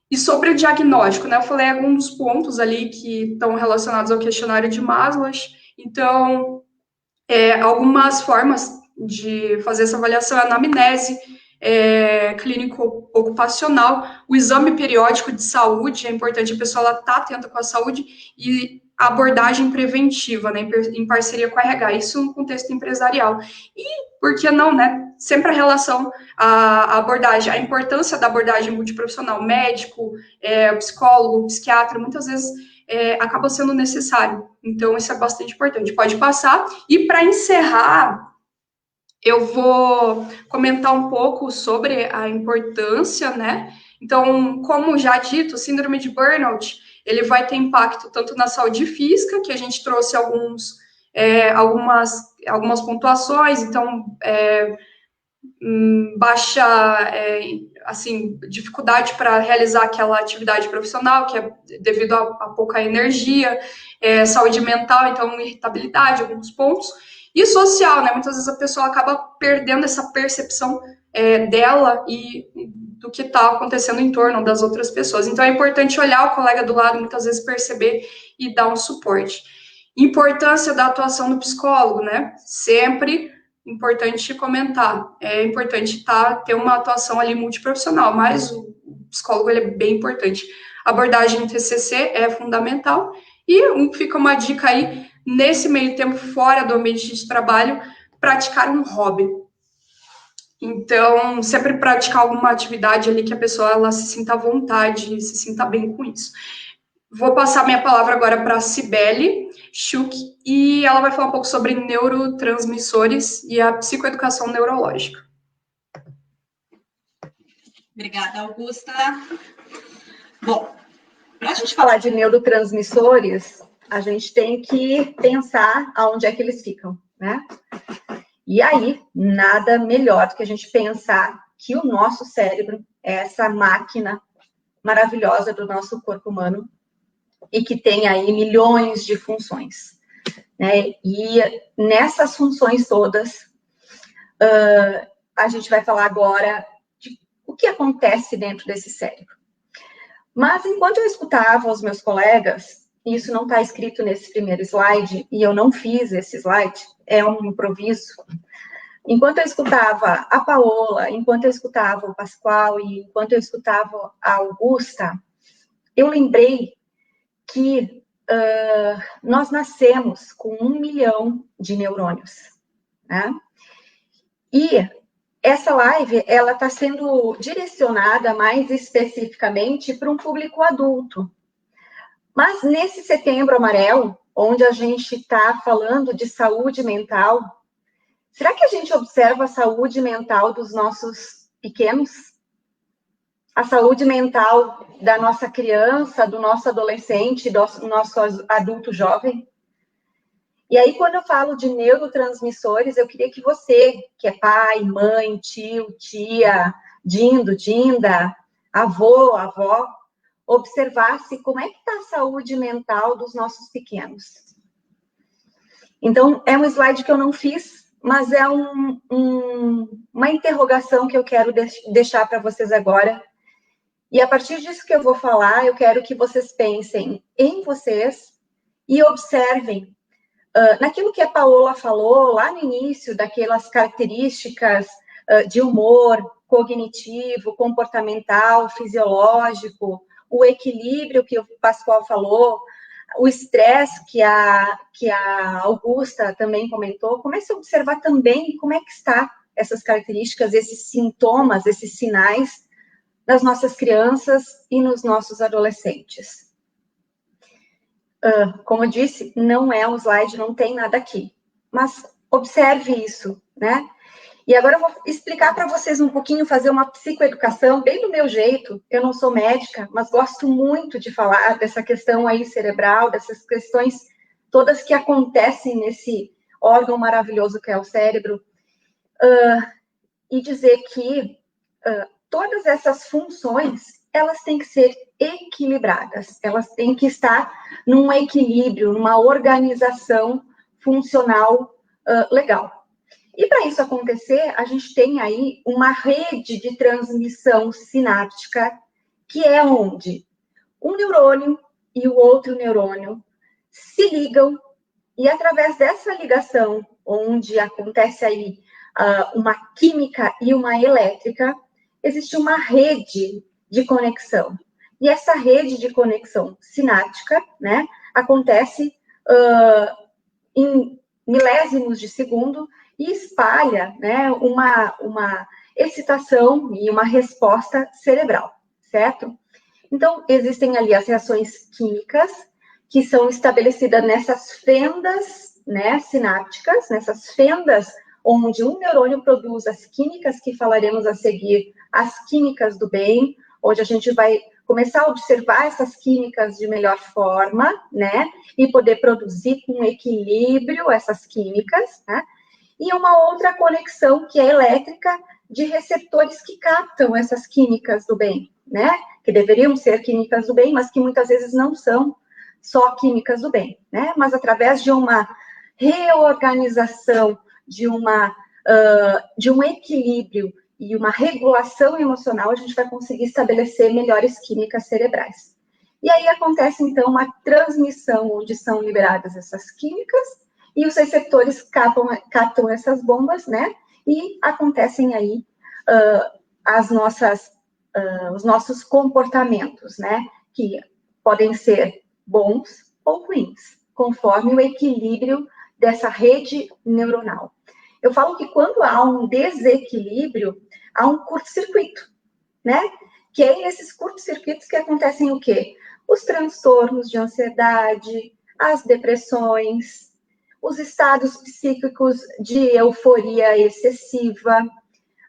E sobre o diagnóstico, né? Eu falei alguns pontos ali que estão relacionados ao questionário de Maslow. Então, algumas formas de fazer essa avaliação é a anamnese clínico-ocupacional, o exame periódico de saúde, é importante a pessoa estar atenta com a saúde, e a abordagem preventiva, né, em parceria com a RH, isso no contexto empresarial. E, por que não, né, sempre a relação, a abordagem, a importância da abordagem multiprofissional, médico, psicólogo, psiquiatra, muitas vezes acaba sendo necessário. Então, isso é bastante importante. Pode passar. E, para encerrar, eu vou comentar um pouco sobre a importância, né? Então, como já dito, síndrome de burnout, ele vai ter impacto tanto na saúde física, que a gente trouxe algumas pontuações, então, baixa, dificuldade para realizar aquela atividade profissional, que é devido a pouca energia, saúde mental, então, irritabilidade, alguns pontos. E social, né? Muitas vezes a pessoa acaba perdendo essa percepção dela e do que está acontecendo em torno das outras pessoas. Então, é importante olhar o colega do lado, muitas vezes perceber e dar um suporte. Importância da atuação do psicólogo, né? Sempre importante comentar. É importante ter uma atuação ali multiprofissional, mas o psicólogo ele é bem importante. Abordagem TCC é fundamental. E fica uma dica aí, nesse meio tempo, fora do ambiente de trabalho, praticar um hobby. Então, sempre praticar alguma atividade ali que a pessoa ela se sinta à vontade, se sinta bem com isso. Vou passar minha palavra agora para a Cibele Schuch, e ela vai falar um pouco sobre neurotransmissores e a psicoeducação neurológica. Obrigada, Augusta. Bom, para a gente falar de neurotransmissores, a gente tem que pensar aonde é que eles ficam, né? E aí, nada melhor do que a gente pensar que o nosso cérebro é essa máquina maravilhosa do nosso corpo humano e que tem aí milhões de funções, né? E nessas funções todas, a gente vai falar agora de o que acontece dentro desse cérebro. Mas, enquanto eu escutava os meus colegas, isso não está escrito nesse primeiro slide, e eu não fiz esse slide, é um improviso. Enquanto eu escutava a Paola, enquanto eu escutava o Pascoal e enquanto eu escutava a Augusta, eu lembrei que nós nascemos com 1 milhão de neurônios, né? E essa live, ela está sendo direcionada mais especificamente para um público adulto. Mas nesse Setembro Amarelo, onde a gente está falando de saúde mental, será que a gente observa a saúde mental dos nossos pequenos? a saúde mental da nossa criança, do nosso adolescente, do nosso adulto jovem. E aí, quando eu falo de neurotransmissores, eu queria que você, que é pai, mãe, tio, tia, dindo, dinda, avô, avó, observasse como é que está a saúde mental dos nossos pequenos. Então, é um slide que eu não fiz, mas é uma interrogação que eu quero deixar para vocês agora. E a partir disso que eu vou falar, eu quero que vocês pensem em vocês e observem naquilo que a Paola falou lá no início, daquelas características de humor, cognitivo, comportamental, fisiológico, o equilíbrio que o Pascoal falou, o estresse que a Augusta também comentou. Comece a observar também como é que está essas características, esses sintomas, esses sinais nas nossas crianças e nos nossos adolescentes. Como eu disse, não é um slide, não tem nada aqui. Mas observe isso, né? E agora eu vou explicar para vocês um pouquinho, fazer uma psicoeducação bem do meu jeito. Eu não sou médica, mas gosto muito de falar dessa questão aí cerebral, dessas questões todas que acontecem nesse órgão maravilhoso que é o cérebro. E dizer que todas essas funções, elas têm que ser equilibradas, elas têm que estar num equilíbrio, numa organização funcional legal. E para isso acontecer, a gente tem aí uma rede de transmissão sináptica, que é onde um neurônio e o outro neurônio se ligam, e através dessa ligação, onde acontece aí uma química e uma elétrica, existe uma rede de conexão. E essa rede de conexão sináptica, né, acontece em milésimos de segundo e espalha, né, uma excitação e uma resposta cerebral, certo? Então, existem ali as reações químicas, que são estabelecidas nessas fendas, né, sinápticas, nessas fendas onde um neurônio produz as químicas que falaremos a seguir, as químicas do bem, onde a gente vai começar a observar essas químicas de melhor forma, né, e poder produzir com equilíbrio essas químicas, né, e uma outra conexão que é elétrica de receptores que captam essas químicas do bem, né, que deveriam ser químicas do bem, mas que muitas vezes não são só químicas do bem, né, mas através de uma reorganização, de um equilíbrio e uma regulação emocional, a gente vai conseguir estabelecer melhores químicas cerebrais. E aí acontece, então, uma transmissão onde são liberadas essas químicas e os receptores captam essas bombas, né? E acontecem aí os nossos comportamentos, né? Que podem ser bons ou ruins, conforme o equilíbrio dessa rede neuronal. Eu falo que quando há um desequilíbrio, há um curto-circuito, né? Que é nesses curtos-circuitos que acontecem o quê? Os transtornos de ansiedade, as depressões, os estados psíquicos de euforia excessiva,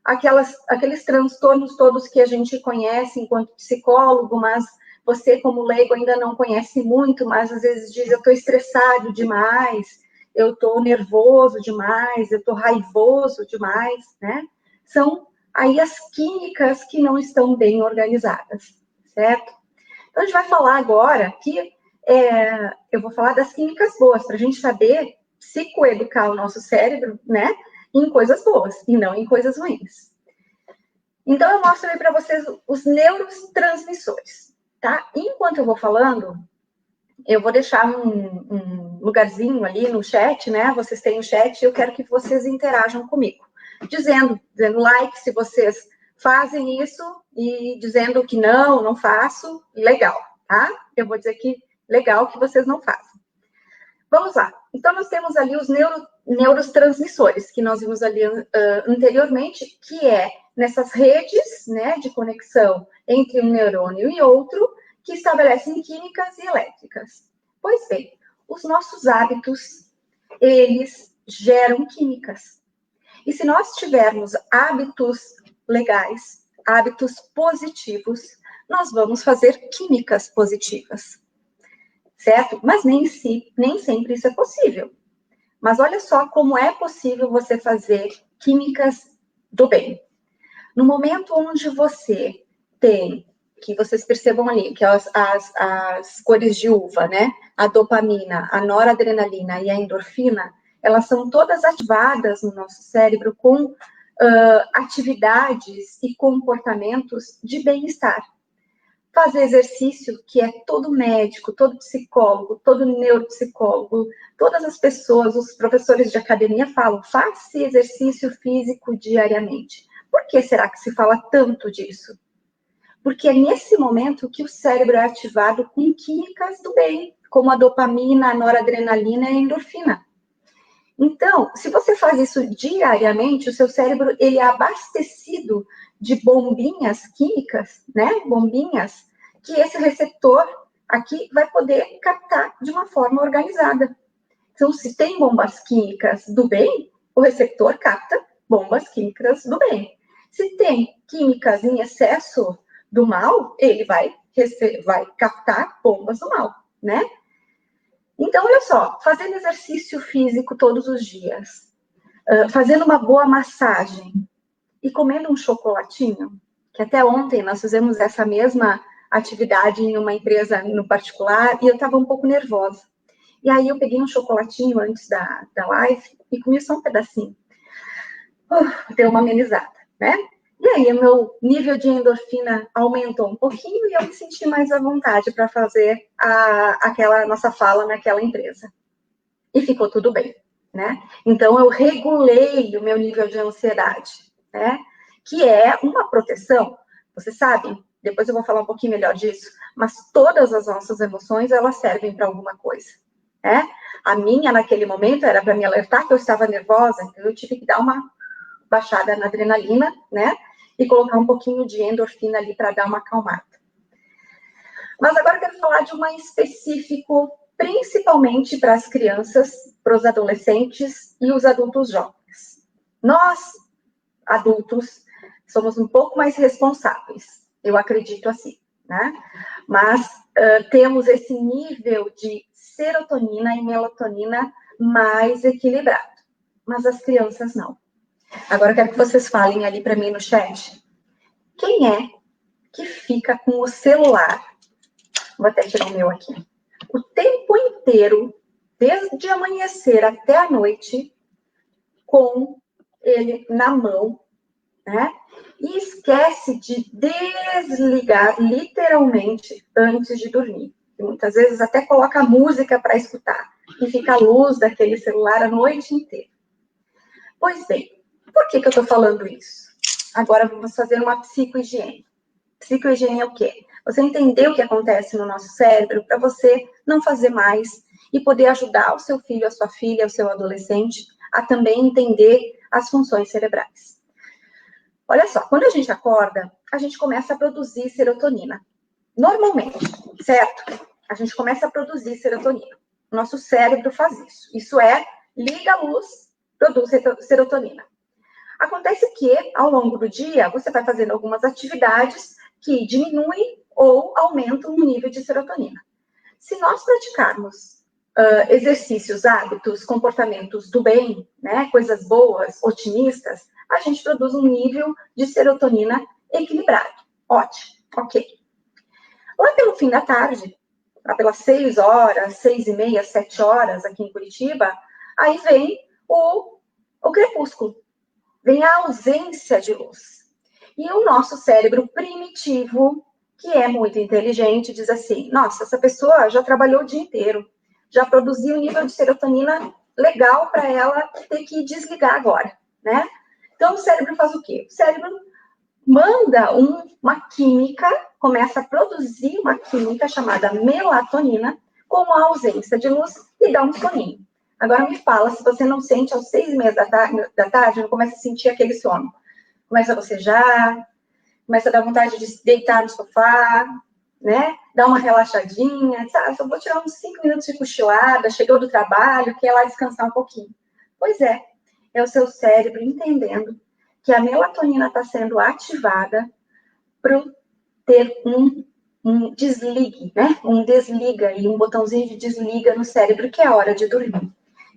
aqueles transtornos todos que a gente conhece enquanto psicólogo, mas você, como leigo, ainda não conhece muito, mas às vezes diz, eu estou estressado demais, eu estou nervoso demais, eu estou raivoso demais, né? São aí as químicas que não estão bem organizadas, certo? Então, a gente vai falar agora que eu vou falar das químicas boas, para a gente saber psicoeducar o nosso cérebro, né? Em coisas boas e não em coisas ruins. Então, eu mostro aí para vocês os neurotransmissores, tá? Enquanto eu vou falando, eu vou deixar um lugarzinho ali no chat, né? Vocês têm o chat e eu quero que vocês interajam comigo. Dizendo like se vocês fazem isso e dizendo que não faço, legal, tá? Eu vou dizer que legal que vocês não fazem. Vamos lá. Então, nós temos ali os neurotransmissores, que nós vimos ali anteriormente, que é nessas redes, né, de conexão entre um neurônio e outro, que estabelecem químicas e elétricas. Pois bem, os nossos hábitos, eles geram químicas. E se nós tivermos hábitos legais, hábitos positivos, nós vamos fazer químicas positivas, certo? Mas nem sempre isso é possível. Mas olha só como é possível você fazer químicas do bem. No momento onde você tem, que vocês percebam ali, que as cores de uva, né? A dopamina, a noradrenalina e a endorfina, elas são todas ativadas no nosso cérebro com atividades e comportamentos de bem-estar. Fazer exercício, que é todo médico, todo psicólogo, todo neuropsicólogo, todas as pessoas, os professores de academia falam, faça exercício físico diariamente. Por que será que se fala tanto disso? Porque é nesse momento que o cérebro é ativado com químicas do bem, como a dopamina, a noradrenalina e a endorfina. Então, se você faz isso diariamente, o seu cérebro ele é abastecido de bombinhas químicas, né? Bombinhas, que esse receptor aqui vai poder captar de uma forma organizada. Então, se tem bombas químicas do bem, o receptor capta bombas químicas do bem. Se tem químicas em excesso do mal, ele vai captar bombas do mal, né? Então, olha só, fazendo exercício físico todos os dias, fazendo uma boa massagem e comendo um chocolatinho, que até ontem nós fizemos essa mesma atividade em uma empresa no particular e eu estava um pouco nervosa. E aí eu peguei um chocolatinho antes da live e comi só um pedacinho. Deu uma amenizada, né? E aí o meu nível de endorfina aumentou um pouquinho e eu me senti mais à vontade para fazer aquela nossa fala naquela empresa. E ficou tudo bem, né? Então eu regulei o meu nível de ansiedade, né? Que é uma proteção. Vocês sabem, depois eu vou falar um pouquinho melhor disso, mas todas as nossas emoções, elas servem para alguma coisa, né? A minha, naquele momento, era para me alertar que eu estava nervosa, então eu tive que dar uma baixada na adrenalina, né? E colocar um pouquinho de endorfina ali para dar uma acalmada. Mas agora eu quero falar de uma específico, principalmente para as crianças, para os adolescentes e os adultos jovens. Nós, adultos, somos um pouco mais responsáveis, eu acredito assim, né? Mas temos esse nível de serotonina e melatonina mais equilibrado, mas as crianças não. Agora eu quero que vocês falem ali para mim no chat, quem é que fica com o celular, vou até tirar o meu aqui, o tempo inteiro, desde amanhecer até a noite, com ele na mão, né? E esquece de desligar literalmente antes de dormir. E muitas vezes até coloca música para escutar e fica a luz daquele celular a noite inteira. Pois bem, por que eu estou falando isso? Agora vamos fazer uma psicohigiene. Psicohigiene é o quê? Você entender o que acontece no nosso cérebro para você não fazer mais e poder ajudar o seu filho, a sua filha, o seu adolescente a também entender as funções cerebrais. Olha só, quando a gente acorda, a gente começa a produzir serotonina. Normalmente, certo? A gente começa a produzir serotonina. Nosso cérebro faz isso. Isso é, liga a luz, produz serotonina. Acontece que, ao longo do dia, você vai fazendo algumas atividades que diminuem ou aumentam o nível de serotonina. Se nós praticarmos exercícios, hábitos, comportamentos do bem, né, coisas boas, otimistas, a gente produz um nível de serotonina equilibrado. Ótimo, ok. Lá pelo fim da tarde, lá pelas 6 horas, 6h30, 7 horas aqui em Curitiba, aí vem o crepúsculo, vem a ausência de luz. E o nosso cérebro primitivo, que é muito inteligente, diz assim, nossa, essa pessoa já trabalhou o dia inteiro, já produziu um nível de serotonina legal para ela ter que desligar agora, né? Então, o cérebro faz o quê? O cérebro manda uma química, começa a produzir uma química chamada melatonina, com a ausência de luz, e dá um soninho. Agora me fala, se você não sente aos 6h30 da tarde, não começa a sentir aquele sono. Começa a bocejar, começa a dar vontade de se deitar no sofá, né? Dar uma relaxadinha, sabe? Só vou tirar uns 5 minutos de cochilada, chegou do trabalho, quer lá descansar um pouquinho. Pois é o seu cérebro entendendo que a melatonina está sendo ativada para ter um desligue, né? Um desliga e um botãozinho de desliga no cérebro, que é a hora de dormir,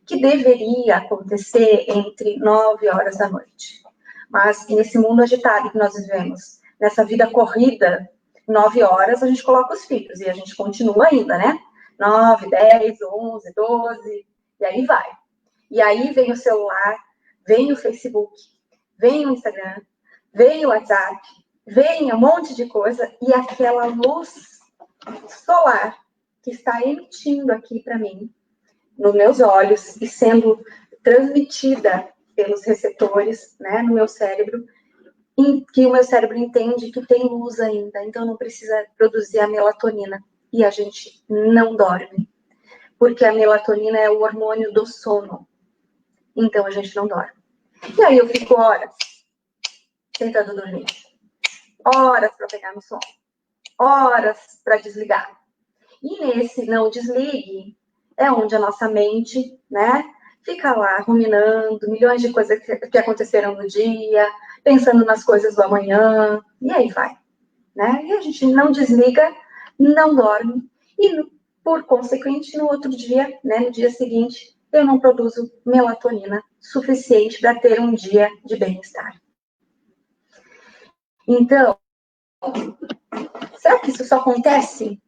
que deveria acontecer entre 9 horas da noite. Mas nesse mundo agitado que nós vivemos, nessa vida corrida, 9 horas a gente coloca os filhos e a gente continua ainda, né? 9, 10, 11, 12, e aí vai. E aí vem o celular, vem o Facebook, vem o Instagram, vem o WhatsApp, vem um monte de coisa, e aquela luz solar que está emitindo aqui para mim, nos meus olhos, e sendo transmitida pelos receptores, né, no meu cérebro, em que o meu cérebro entende que tem luz ainda, então não precisa produzir a melatonina, e a gente não dorme, porque a melatonina é o hormônio do sono, então a gente não dorme. E aí eu fico horas tentando dormir, horas para pegar no sono, horas para desligar. E nesse não desligue é onde a nossa mente, né, fica lá ruminando milhões de coisas que aconteceram no dia, pensando nas coisas do amanhã, e aí vai, né? E a gente não desliga, não dorme, e por consequente, no outro dia, né, no dia seguinte, eu não produzo melatonina suficiente para ter um dia de bem-estar. Então, será que isso só acontece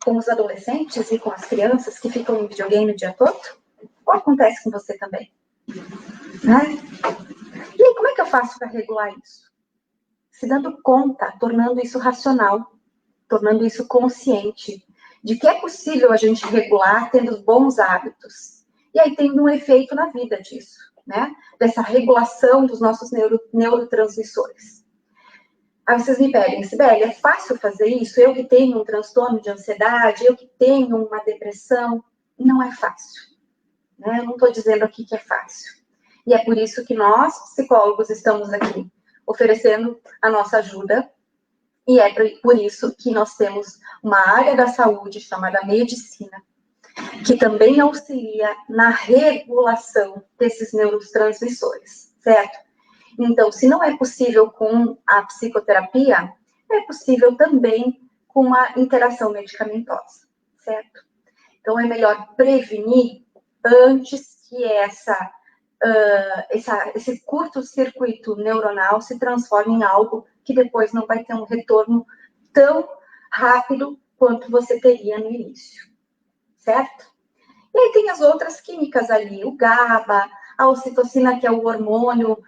com os adolescentes e com as crianças que ficam em videogame o dia todo? Ou acontece com você também? Né? E aí, como é que eu faço para regular isso? Se dando conta, tornando isso racional, tornando isso consciente, de que é possível a gente regular tendo bons hábitos. E aí tendo um efeito na vida disso, né? Dessa regulação dos nossos neurotransmissores. Aí vocês me pedem, Sibeli, é fácil fazer isso? Eu que tenho um transtorno de ansiedade, eu que tenho uma depressão, não é fácil. Né? Eu não estou dizendo aqui que é fácil. E é por isso que nós, psicólogos, estamos aqui oferecendo a nossa ajuda. E é por isso que nós temos uma área da saúde chamada medicina, que também auxilia na regulação desses neurotransmissores, certo? Então, se não é possível com a psicoterapia, é possível também com a interação medicamentosa, certo? Então, é melhor prevenir antes que esse curto-circuito neuronal se transforme em algo que depois não vai ter um retorno tão rápido quanto você teria no início, certo? E aí tem as outras químicas ali, o GABA, a ocitocina, que é o hormônio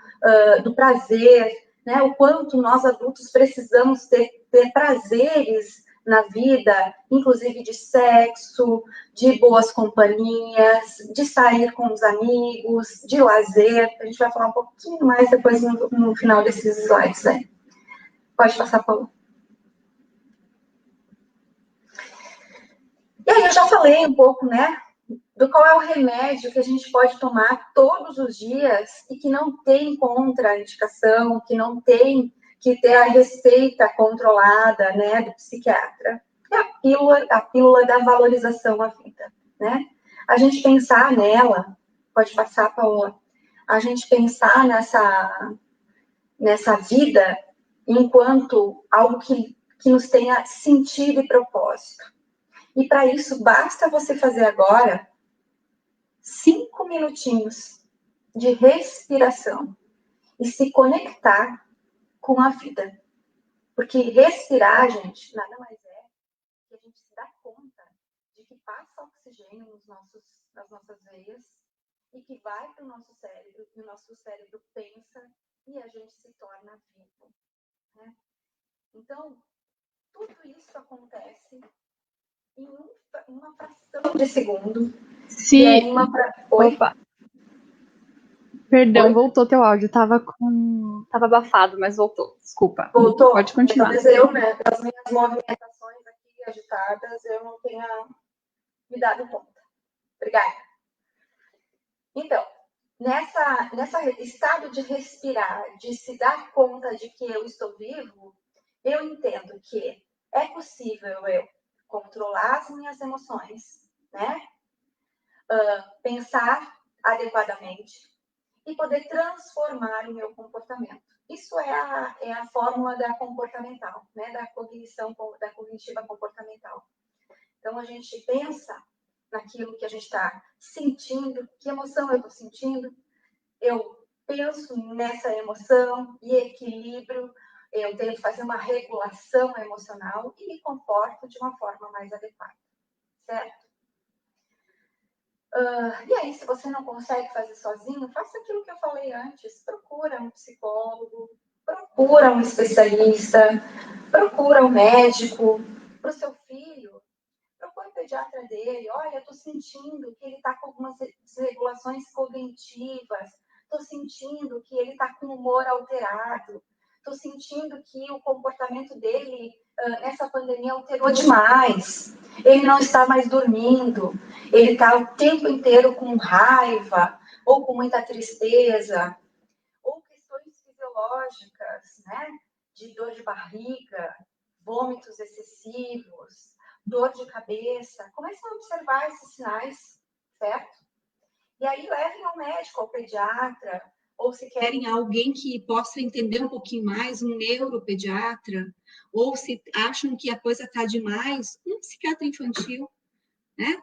do prazer, né? O quanto nós adultos precisamos ter prazeres na vida, inclusive de sexo, de boas companhias, de sair com os amigos, de lazer. A gente vai falar um pouquinho mais depois no final desses slides, né? Pode passar, Paulo. E aí eu já falei um pouco, né, do qual é o remédio que a gente pode tomar todos os dias e que não tem contraindicação, que não tem que ter a receita controlada, né, do psiquiatra. É a pílula da valorização à vida, né? A gente pensar nela, pode passar, Paola, a gente pensar nessa vida enquanto algo que nos tenha sentido e propósito. E para isso, basta você fazer agora 5 minutinhos de respiração e se conectar com a vida. Porque respirar, gente, nada mais é que a gente se dá conta de que passa oxigênio nas nossas veias e que vai para o nosso cérebro, e o nosso cérebro pensa e a gente se torna vivo. Né? Então, tudo isso acontece em uma fração de segundo. Se... E Oi? Opa. Perdão, Oi? voltou teu áudio. Tava abafado, mas voltou. Desculpa. Voltou? Pode continuar. Talvez eu, né, das minhas movimentações aqui agitadas, eu não tenha me dado conta. Obrigada. Então, nessa estado de respirar, de se dar conta de que eu estou vivo, eu entendo que é possível eu controlar as minhas emoções, né? Pensar adequadamente e poder transformar o meu comportamento. Isso é a fórmula da comportamental, né? Da cognitiva comportamental. Então, a gente pensa naquilo que a gente está sentindo, que emoção eu estou sentindo, eu penso nessa emoção e equilibro, eu tento fazer uma regulação emocional e me comporto de uma forma mais adequada, certo? E aí, se você não consegue fazer sozinho, faça aquilo que eu falei antes, procura um psicólogo, procura um especialista, procura um médico. Para o seu filho, procura o pediatra dele. Olha, eu estou sentindo que ele está com algumas desregulações cognitivas, estou sentindo que ele está com o humor alterado, estou sentindo que o comportamento dele nessa pandemia alterou demais, ele não está mais dormindo, ele está o tempo inteiro com raiva, ou com muita tristeza, ou questões fisiológicas, né? De dor de barriga, vômitos excessivos, dor de cabeça. Comecem a observar esses sinais, certo? E aí levem ao médico, ao pediatra, ou se querem alguém que possa entender um pouquinho mais, um neuropediatra, ou se acham que a coisa está demais, um psiquiatra infantil, né?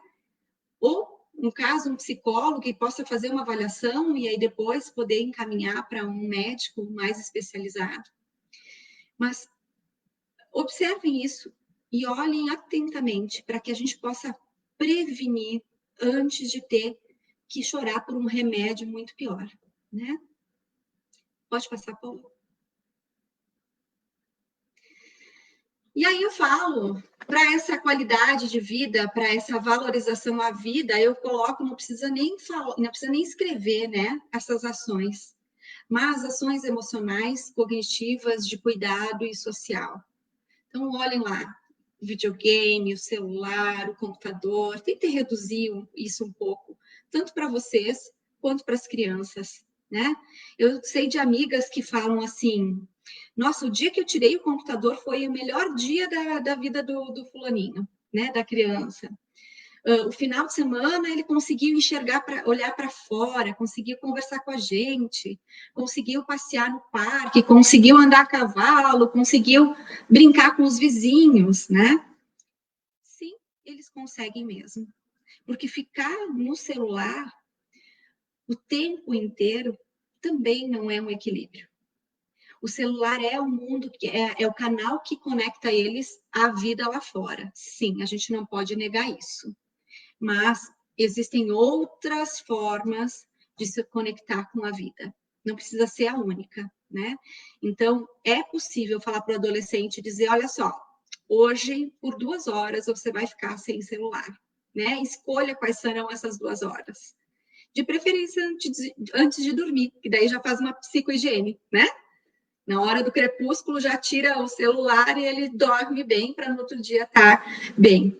Ou, no caso, um psicólogo que possa fazer uma avaliação e aí depois poder encaminhar para um médico mais especializado. Mas observem isso e olhem atentamente para que a gente possa prevenir antes de ter que chorar por um remédio muito pior, né? Pode passar, Paulo. E aí eu falo, para essa qualidade de vida, para essa valorização à vida, eu coloco, não precisa nem falar, não precisa nem escrever, né, essas ações, mas ações emocionais, cognitivas, de cuidado e social. Então, olhem lá, o videogame, o celular, o computador, tentem reduzir isso um pouco, tanto para vocês quanto para as crianças, né? Eu sei de amigas que falam assim, nossa, o dia que eu tirei o computador foi o melhor dia da vida do fulaninho, né, da criança. O final de semana ele conseguiu enxergar, olhar para fora, conseguiu conversar com a gente, conseguiu passear no parque, conseguiu andar a cavalo, conseguiu brincar com os vizinhos, né? Sim, eles conseguem mesmo. Porque ficar no celular o tempo inteiro também não é um equilíbrio. O celular é o mundo, é o canal que conecta eles à vida lá fora. Sim, a gente não pode negar isso. Mas existem outras formas de se conectar com a vida. Não precisa ser a única, né? Então, é possível falar para o adolescente e dizer, olha só, hoje, por 2 horas, você vai ficar sem celular, né? Escolha quais serão essas 2 horas. De preferência, antes de dormir, que daí já faz uma psicohigiene, né? Na hora do crepúsculo, já tira o celular e ele dorme bem, para no outro dia estar bem.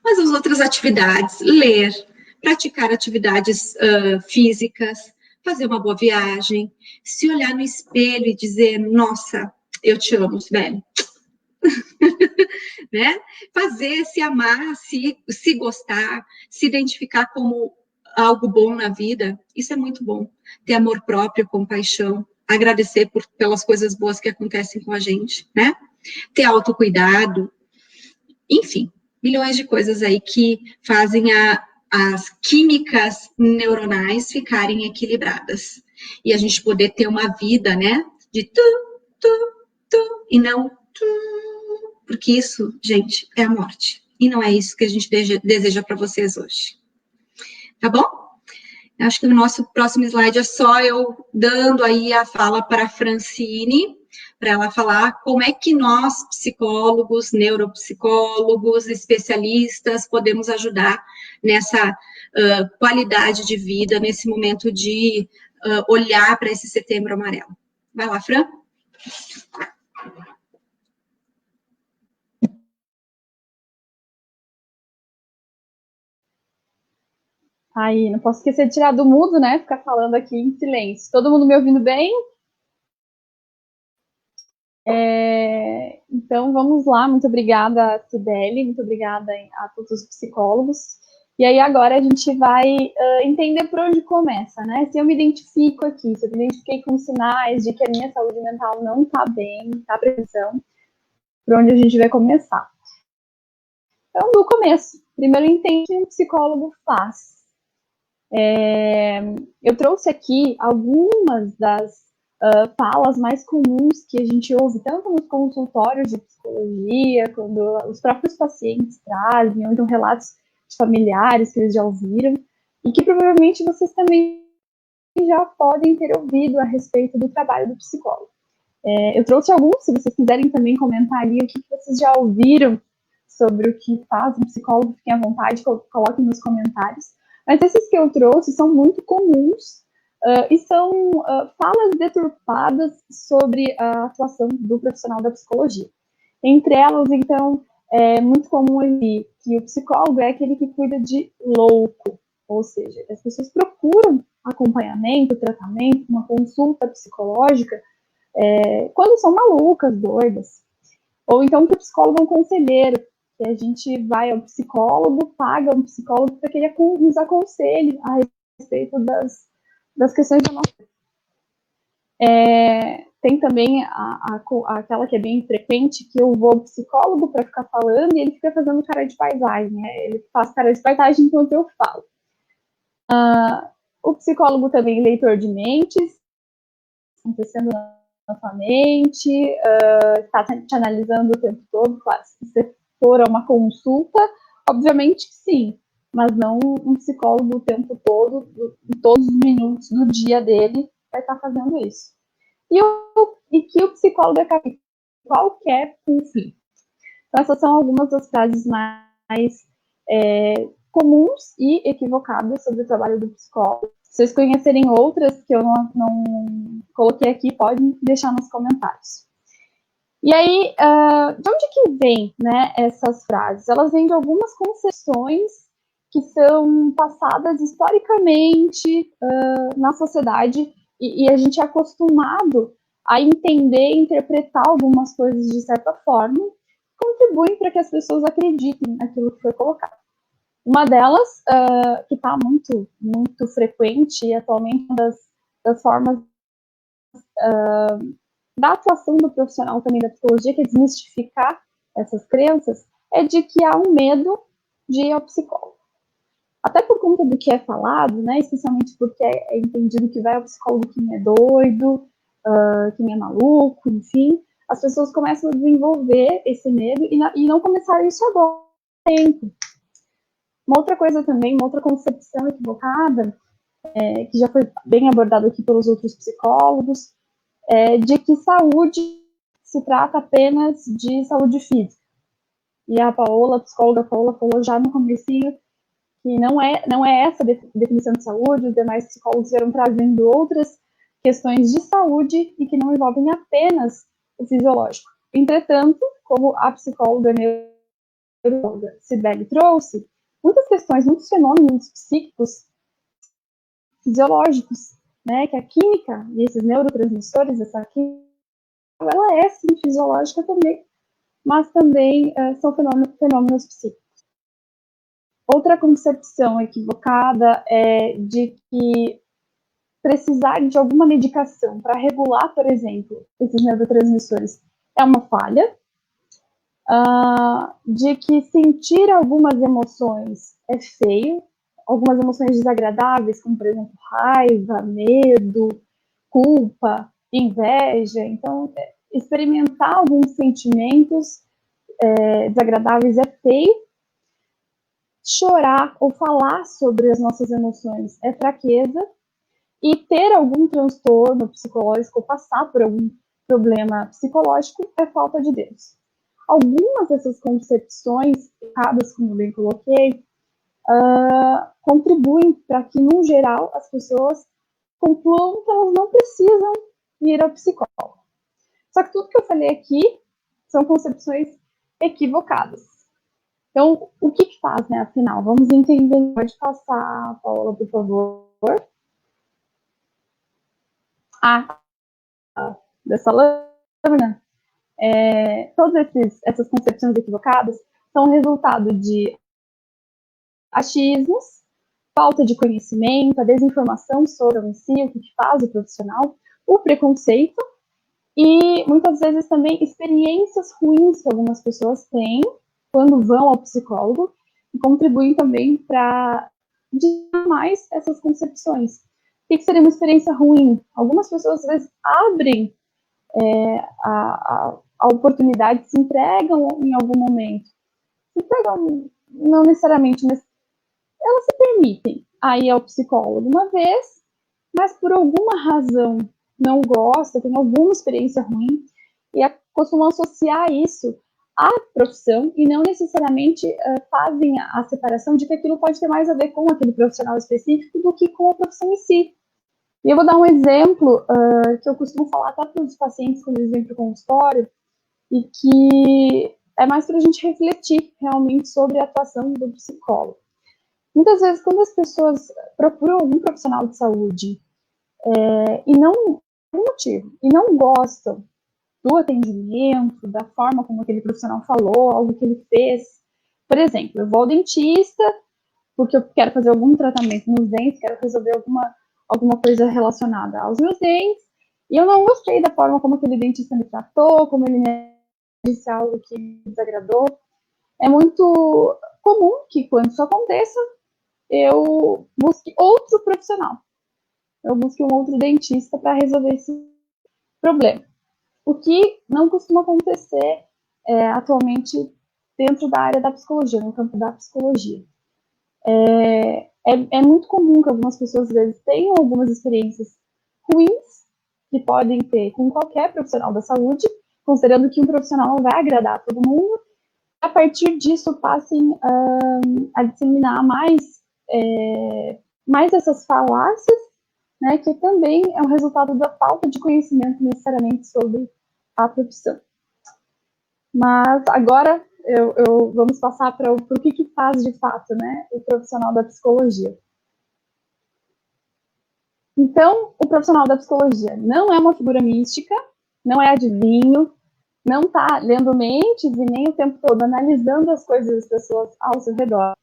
Mas as outras atividades, ler, praticar atividades físicas, fazer uma boa viagem, se olhar no espelho e dizer, nossa, eu te amo, velho. Né? Fazer, se amar, se gostar, se identificar como algo bom na vida, isso é muito bom. Ter amor próprio, compaixão, agradecer pelas coisas boas que acontecem com a gente, né? Ter autocuidado, enfim, milhões de coisas aí que fazem as químicas neuronais ficarem equilibradas. E a gente poder ter uma vida, né, de tu, e não tu, porque isso, gente, é a morte. E não é isso que a gente deseja para vocês hoje. Tá bom? Acho que o nosso próximo slide é só eu dando aí a fala para a Francine, para ela falar como é que nós, psicólogos, neuropsicólogos, especialistas, podemos ajudar nessa qualidade de vida, nesse momento de olhar para esse setembro amarelo. Vai lá, Fran. Aí, não posso esquecer de tirar do mudo, né? Ficar falando aqui em silêncio. Todo mundo me ouvindo bem? Então, vamos lá. Muito obrigada, Cibele. Muito obrigada a todos os psicólogos. E aí agora a gente vai entender por onde começa, né? Se eu me identifico aqui, se eu me identifiquei com sinais de que a minha saúde mental não está bem, está pressão, por onde a gente vai começar. Então, do começo, primeiro entende o que um psicólogo faz. Eu trouxe aqui algumas das falas mais comuns que a gente ouve, tanto nos consultórios de psicologia, quando os próprios pacientes trazem, ou então relatos de familiares que eles já ouviram, e que provavelmente vocês também já podem ter ouvido a respeito do trabalho do psicólogo. Eu trouxe alguns, se vocês quiserem também comentar ali o que vocês já ouviram sobre o que faz um psicólogo, fiquem à vontade, coloquem nos comentários. Mas esses que eu trouxe são muito comuns e são falas deturpadas sobre a atuação do profissional da psicologia. Entre elas, então, é muito comum ouvir que o psicólogo é aquele que cuida de louco, ou seja, as pessoas procuram acompanhamento, tratamento, uma consulta psicológica quando são malucas, doidas. Ou então que o psicólogo é um conselheiro, que a gente vai ao psicólogo, paga um psicólogo para que ele nos aconselhe a respeito das questões da nossa vida. Tem também aquela que é bem frequente, que eu vou ao psicólogo para ficar falando e ele fica fazendo cara de paisagem, né? Ele faz cara de paisagem enquanto eu falo. O psicólogo também é leitor de mentes, acontecendo na sua mente, está te analisando o tempo todo, claro, se você for a uma consulta, obviamente que sim, mas não um psicólogo o tempo todo, em todos os minutos do dia dele, vai estar fazendo isso. E que o psicólogo é capaz de qualquer conflito. Então, essas são algumas das frases mais comuns e equivocadas sobre o trabalho do psicólogo. Se vocês conhecerem outras que eu não coloquei aqui, podem deixar nos comentários. E aí, de onde que vem, né, essas frases? Elas vêm de algumas concepções que são passadas historicamente na sociedade e a gente é acostumado a entender e interpretar algumas coisas de certa forma, contribuem para que as pessoas acreditem naquilo que foi colocado. Uma delas, que está muito, muito frequente e atualmente uma das formas da atuação do profissional também da psicologia, que é desmistificar essas crenças, é de que há um medo de ir ao psicólogo. Até por conta do que é falado, né, especialmente porque é entendido que vai ao psicólogo quem é doido, quem é maluco, enfim, as pessoas começam a desenvolver esse medo e não começaram isso agora. Uma outra coisa também, uma outra concepção equivocada, que já foi bem abordada aqui pelos outros psicólogos, de que saúde se trata apenas de saúde física. E a psicóloga Paola, falou já no comecinho que não é essa definição de saúde, os demais psicólogos vieram trazendo outras questões de saúde e que não envolvem apenas o fisiológico. Entretanto, como a psicóloga neuróloga Cibele trouxe, muitas questões, muitos fenômenos psíquicos fisiológicos, né, que a química e esses neurotransmissores, essa química, ela é sim fisiológica também, mas também são fenômenos psíquicos. Outra concepção equivocada é de que precisar de alguma medicação para regular, por exemplo, esses neurotransmissores é uma falha, de que sentir algumas emoções é feio, algumas emoções desagradáveis, como, por exemplo, raiva, medo, culpa, inveja. Então, experimentar alguns sentimentos desagradáveis é feio. Chorar ou falar sobre as nossas emoções é fraqueza. E ter algum transtorno psicológico ou passar por algum problema psicológico é falta de Deus. Algumas dessas concepções, erradas, como eu bem coloquei, contribuem para que, no geral, as pessoas concluam que elas não precisam ir ao psicólogo. Só que tudo que eu falei aqui são concepções equivocadas. Então, o que faz, né, afinal? Vamos entender. Pode passar, Paola, por favor. Dessa lâmina. Todas essas concepções equivocadas são resultado de achismos, falta de conhecimento, a desinformação sobre o si, o que faz o profissional, o preconceito e muitas vezes também experiências ruins que algumas pessoas têm quando vão ao psicólogo e contribuem também para mais essas concepções. O que seria uma experiência ruim? Algumas pessoas às vezes abrem a oportunidade, se entregam em algum momento. Se entregam, não necessariamente, mas elas se permitem aí ao psicólogo uma vez, mas por alguma razão não gosta, tem alguma experiência ruim, e costumam associar isso à profissão e não necessariamente fazem a separação de que aquilo pode ter mais a ver com aquele profissional específico do que com a profissão em si. E eu vou dar um exemplo que eu costumo falar até para os pacientes quando eles vêm para o consultório, e que é mais para a gente refletir realmente sobre a atuação do psicólogo. Muitas vezes, quando as pessoas procuram algum profissional de saúde e não, por um motivo, e não gostam do atendimento, da forma como aquele profissional falou, algo que ele fez. Por exemplo, eu vou ao dentista porque eu quero fazer algum tratamento nos dentes, quero resolver alguma coisa relacionada aos meus dentes, e eu não gostei da forma como aquele dentista me tratou, como ele me disse algo que me desagradou. É muito comum que, quando isso aconteça, eu busque outro profissional. Eu busque um outro dentista para resolver esse problema. O que não costuma acontecer atualmente dentro da área da psicologia, no campo da psicologia. É muito comum que algumas pessoas, às vezes, tenham algumas experiências ruins que podem ter com qualquer profissional da saúde, considerando que um profissional não vai agradar a todo mundo. A partir disso, passem a disseminar mais essas falácias, né, que também é um resultado da falta de conhecimento necessariamente sobre a profissão. Mas agora vamos passar para o que faz de fato, né, o profissional da psicologia. Então, o profissional da psicologia não é uma figura mística, não é adivinho, não está lendo mentes e nem o tempo todo analisando as coisas das pessoas ao seu redor.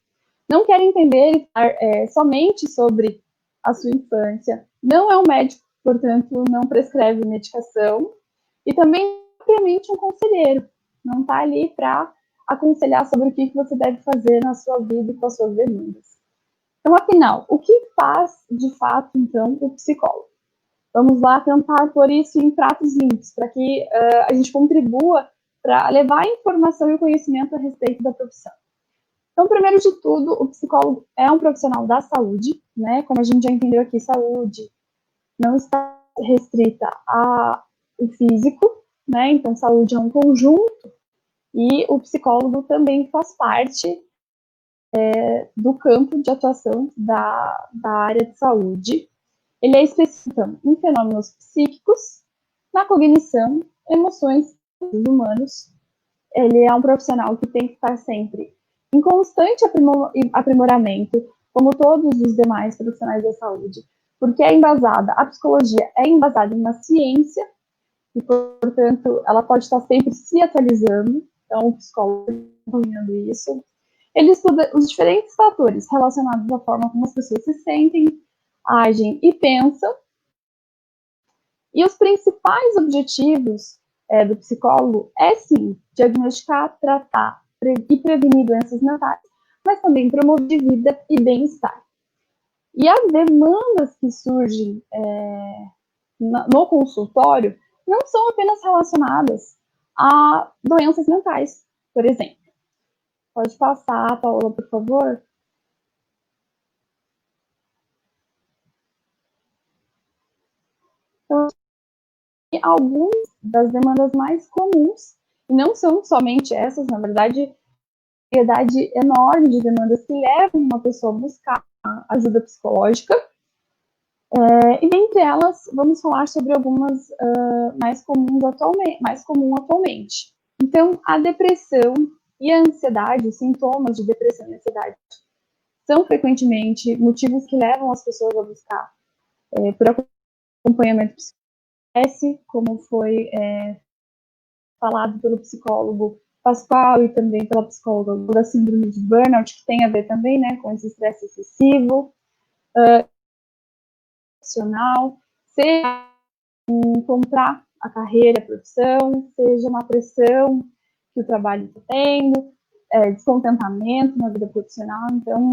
Não quer entender somente sobre a sua infância. Não é um médico, portanto, não prescreve medicação. E também, propriamente, um conselheiro. Não está ali para aconselhar sobre o que você deve fazer na sua vida e com as suas demandas. Então, afinal, o que faz, de fato, então, o psicólogo? Vamos lá tentar pôr isso em pratos limpos, para que a gente contribua para levar a informação e o conhecimento a respeito da profissão. Então, primeiro de tudo, o psicólogo é um profissional da saúde, né? Como a gente já entendeu aqui, saúde não está restrita ao físico, né? Então, saúde é um conjunto e o psicólogo também faz parte do campo de atuação da área de saúde. Ele é especialista em fenômenos psíquicos, na cognição, emoções dos humanos. Ele é um profissional que tem que estar sempre em constante aprimoramento, como todos os demais profissionais da saúde, porque a psicologia é embasada em uma ciência, e, portanto, ela pode estar sempre se atualizando, então o psicólogo está acompanhando isso. Ele estuda os diferentes fatores relacionados à forma como as pessoas se sentem, agem e pensam, e os principais objetivos do psicólogo sim, diagnosticar, tratar e prevenir doenças mentais, mas também promover vida e bem-estar. E as demandas que surgem no consultório não são apenas relacionadas a doenças mentais, por exemplo. Pode passar, Paola, por favor? Então, algumas das demandas mais comuns, e não são somente essas, na verdade, variedade enorme de demandas que levam uma pessoa a buscar ajuda psicológica. E dentre elas, vamos falar sobre algumas mais comuns atualmente. Então, a depressão e a ansiedade, os sintomas de depressão e ansiedade, são frequentemente motivos que levam as pessoas a buscar por acompanhamento psicológico, como foi falado pelo psicólogo Pascoal e também pela psicóloga da síndrome de burnout, que tem a ver também, né, com esse estresse excessivo, profissional, seja encontrar a carreira, a profissão, seja uma pressão que o trabalho está tendo, descontentamento na vida profissional, então,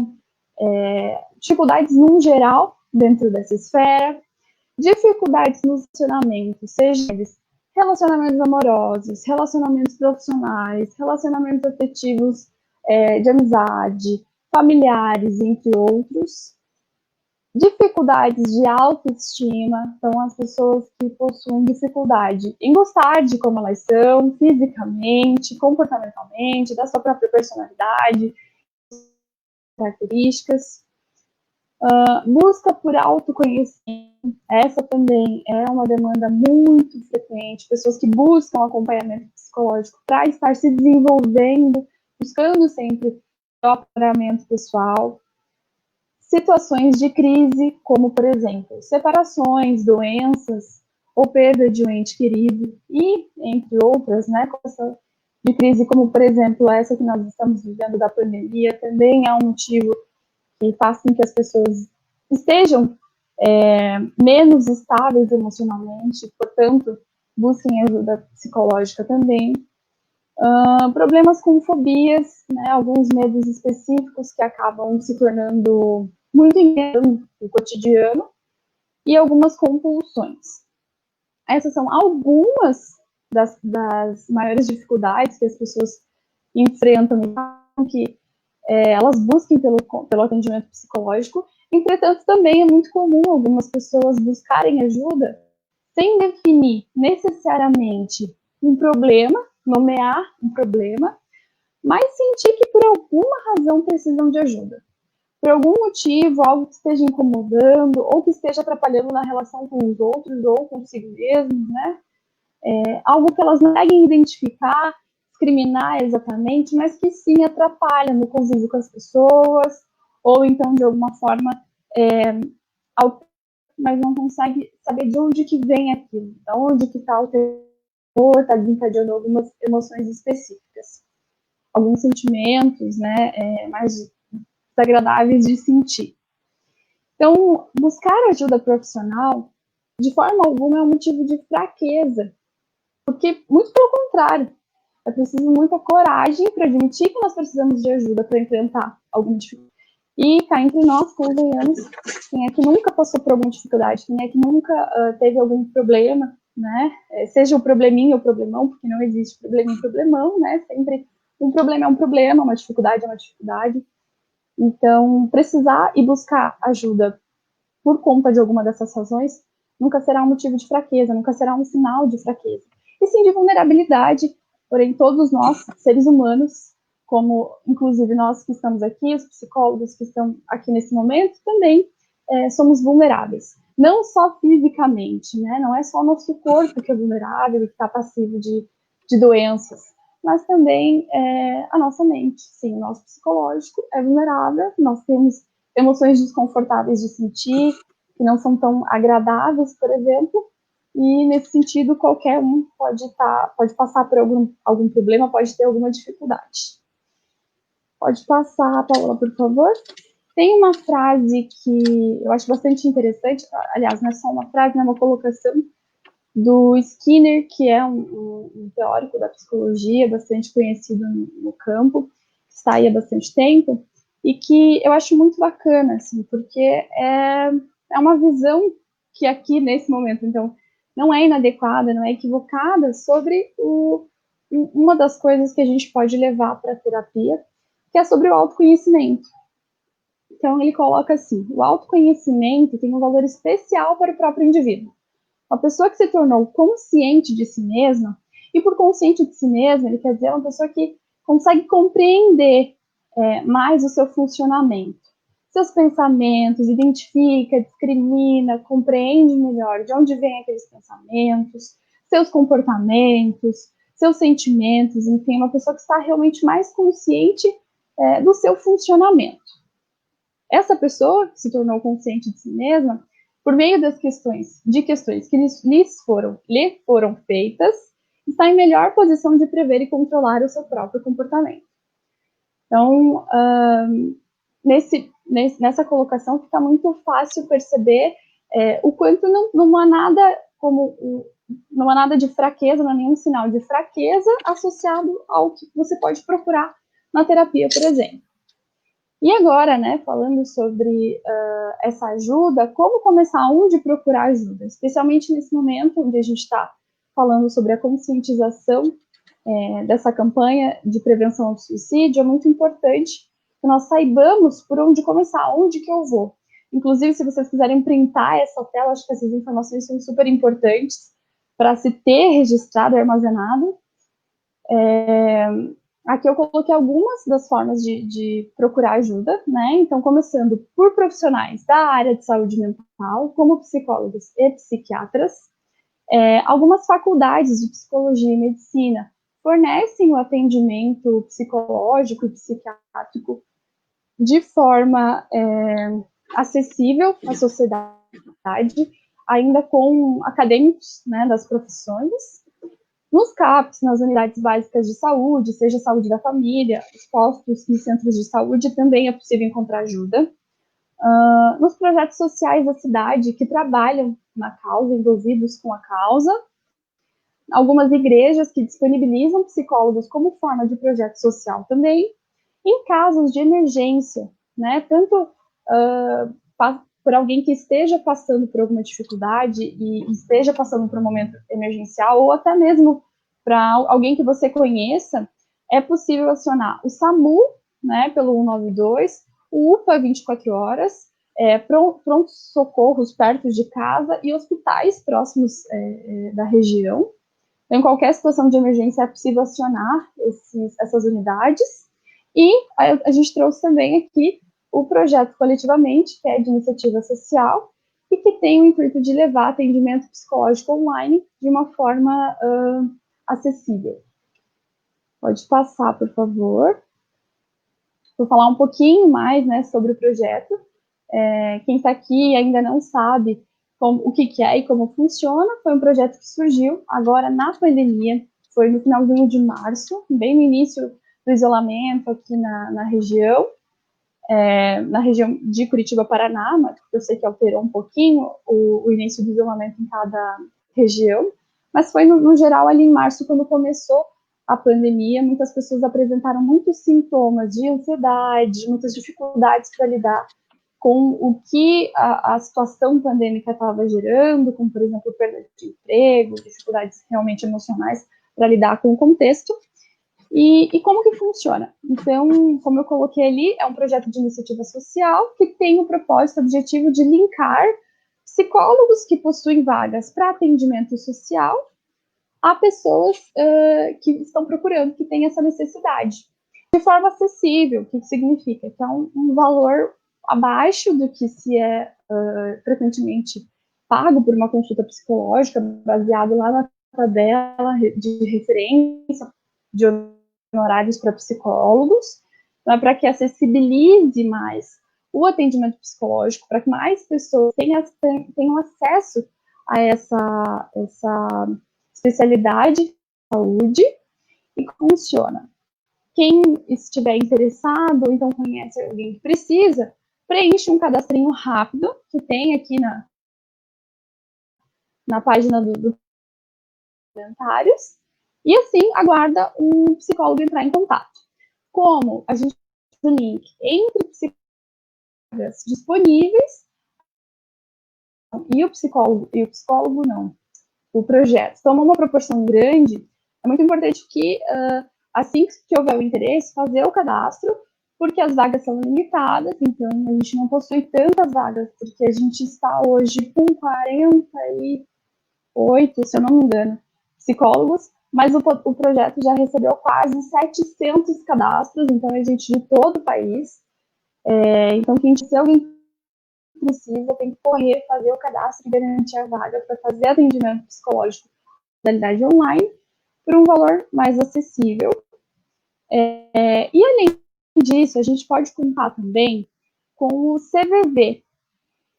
dificuldades no geral dentro dessa esfera, dificuldades nos relacionamentos, seja eles relacionamentos amorosos, relacionamentos profissionais, relacionamentos afetivos, de amizade, familiares, entre outros. Dificuldades de autoestima, então as pessoas que possuem dificuldade em gostar de como elas são, fisicamente, comportamentalmente, da sua própria personalidade, características. Busca por autoconhecimento, essa também é uma demanda muito frequente, pessoas que buscam acompanhamento psicológico para estar se desenvolvendo, buscando sempre o aprimoramento pessoal. Situações de crise, como, por exemplo, separações, doenças ou perda de um ente querido, e entre outras, né, de crise, como, por exemplo, essa que nós estamos vivendo da pandemia, também é um motivo que faz com que as pessoas estejam menos estáveis emocionalmente, portanto, busquem ajuda psicológica também. Problemas com fobias, né, alguns medos específicos que acabam se tornando muito intensos no cotidiano, e algumas compulsões. Essas são algumas das maiores dificuldades que as pessoas enfrentam, que elas busquem pelo atendimento psicológico. Entretanto, também é muito comum algumas pessoas buscarem ajuda sem definir necessariamente um problema, nomear um problema, mas sentir que por alguma razão precisam de ajuda. Por algum motivo, algo que esteja incomodando, ou que esteja atrapalhando na relação com os outros, ou consigo mesmo, né? Algo que elas não conseguem identificar, discriminar exatamente, mas que sim atrapalha no convívio com as pessoas, ou então, de alguma forma, mas não consegue saber de onde que vem aquilo, de onde que está o terror, está desencadeando algumas emoções específicas, alguns sentimentos, né, mais desagradáveis de sentir. Então, buscar ajuda profissional, de forma alguma, é um motivo de fraqueza, porque, muito pelo contrário, é preciso muita coragem para admitir que nós precisamos de ajuda para enfrentar alguma dificuldade. E cá entre nós, convenhamos, quem é que nunca passou por alguma dificuldade, quem é que nunca teve algum problema, né? Seja o probleminha ou o problemão, porque não existe probleminha e problemão, né? Sempre um problema é um problema, uma dificuldade é uma dificuldade. Então, precisar e buscar ajuda por conta de alguma dessas razões nunca será um motivo de fraqueza, nunca será um sinal de fraqueza. E sim de vulnerabilidade, porém todos nós, seres humanos, como inclusive nós que estamos aqui, os psicólogos que estão aqui nesse momento, também somos vulneráveis. Não só fisicamente, né? Não é só o nosso corpo que é vulnerável e que está passivo de doenças, mas também a nossa mente. Sim, o nosso psicológico é vulnerável, nós temos emoções desconfortáveis de sentir, que não são tão agradáveis, por exemplo, e nesse sentido qualquer um pode passar por algum problema, pode ter alguma dificuldade. Pode passar, Paola, por favor. Tem uma frase que eu acho bastante interessante, aliás, não é só uma frase, é uma colocação do Skinner, que é um teórico da psicologia, bastante conhecido no campo, que está aí há bastante tempo, e que eu acho muito bacana, assim, porque é uma visão que aqui, nesse momento, então, não é inadequada, não é equivocada sobre uma das coisas que a gente pode levar para a terapia, que é sobre o autoconhecimento. Então, ele coloca assim, o autoconhecimento tem um valor especial para o próprio indivíduo. Uma pessoa que se tornou consciente de si mesma, e por consciente de si mesma, ele quer dizer uma pessoa que consegue compreender mais o seu funcionamento, seus pensamentos, identifica, discrimina, compreende melhor de onde vêm aqueles pensamentos, seus comportamentos, seus sentimentos, enfim, uma pessoa que está realmente mais consciente do seu funcionamento. Essa pessoa que se tornou consciente de si mesma, por meio das questões que lhe foram feitas, está em melhor posição de prever e controlar o seu próprio comportamento. Então, nessa colocação fica muito fácil perceber o quanto não há nada não há nada de fraqueza, não há nenhum sinal de fraqueza associado ao que você pode procurar na terapia, por exemplo. E agora, né, falando sobre essa ajuda, como começar, onde procurar ajuda, especialmente nesse momento onde a gente está falando sobre a conscientização dessa campanha de prevenção ao suicídio, é muito importante que nós saibamos por onde começar, onde que eu vou. Inclusive, se vocês quiserem printar essa tela, acho que essas informações são super importantes para se ter registrado e armazenado. Aqui eu coloquei algumas das formas de procurar ajuda, né? Então, começando por profissionais da área de saúde mental, como psicólogos e psiquiatras. Algumas faculdades de psicologia e medicina fornecem o atendimento psicológico e psiquiátrico de forma acessível à sociedade, ainda com acadêmicos, né, das profissões. Nos CAPs, nas unidades básicas de saúde, seja saúde da família, os postos e centros de saúde, também é possível encontrar ajuda. Nos projetos sociais da cidade que trabalham na causa, envolvidos com a causa. Algumas igrejas que disponibilizam psicólogos como forma de projeto social também. Em casos de emergência, né, tanto por alguém que esteja passando por alguma dificuldade e esteja passando por um momento emergencial, ou até mesmo para alguém que você conheça, é possível acionar o SAMU, né, pelo 192, o UPA 24 horas, prontos socorros perto de casa e hospitais próximos da região. Então, em qualquer situação de emergência é possível acionar essas unidades. E a gente trouxe também aqui o projeto Coletivamente, que é de iniciativa social, e que tem o intuito de levar atendimento psicológico online de uma forma acessível. Pode passar, por favor. Vou falar um pouquinho mais, né, sobre o projeto. Quem está aqui ainda não sabe o que é e como funciona. Foi um projeto que surgiu agora na pandemia, foi no finalzinho de março, bem no início do isolamento aqui na região de Curitiba, Paraná, mas eu sei que alterou um pouquinho o início do isolamento em cada região, mas foi no geral ali em março, quando começou a pandemia, muitas pessoas apresentaram muitos sintomas de ansiedade, muitas dificuldades para lidar com o que a situação pandêmica estava gerando, como, por exemplo, perda de emprego, dificuldades realmente emocionais para lidar com o contexto. E como que funciona? Então, como eu coloquei ali, é um projeto de iniciativa social que tem o propósito, o objetivo de linkar psicólogos que possuem vagas para atendimento social a pessoas que estão procurando, que têm essa necessidade. De forma acessível, o que significa? Que é um valor abaixo do que se é frequentemente pago por uma consulta psicológica, baseado lá na tabela de referência de honorários para psicólogos, né, para que acessibilize mais o atendimento psicológico, para que mais pessoas tenham acesso a essa especialidade de saúde. E como funciona? Quem estiver interessado, ou então conhece alguém que precisa, preenche um cadastrinho rápido, que tem aqui na página dos comentários, e assim aguarda um psicólogo entrar em contato. Como a gente faz o link entre psicólogas disponíveis e o psicólogo não, o projeto toma uma proporção grande, é muito importante que assim que houver o interesse, fazer o cadastro, porque as vagas são limitadas, então a gente não possui tantas vagas, porque a gente está hoje com 48, se eu não me engano, psicólogos, mas o projeto já recebeu quase 700 cadastros, então é gente de todo o país. Então, se alguém precisa, tem que correr, fazer o cadastro e garantir a vaga para fazer atendimento psicológico de modalidade online por um valor mais acessível. E além disso, a gente pode contar também com o CVV.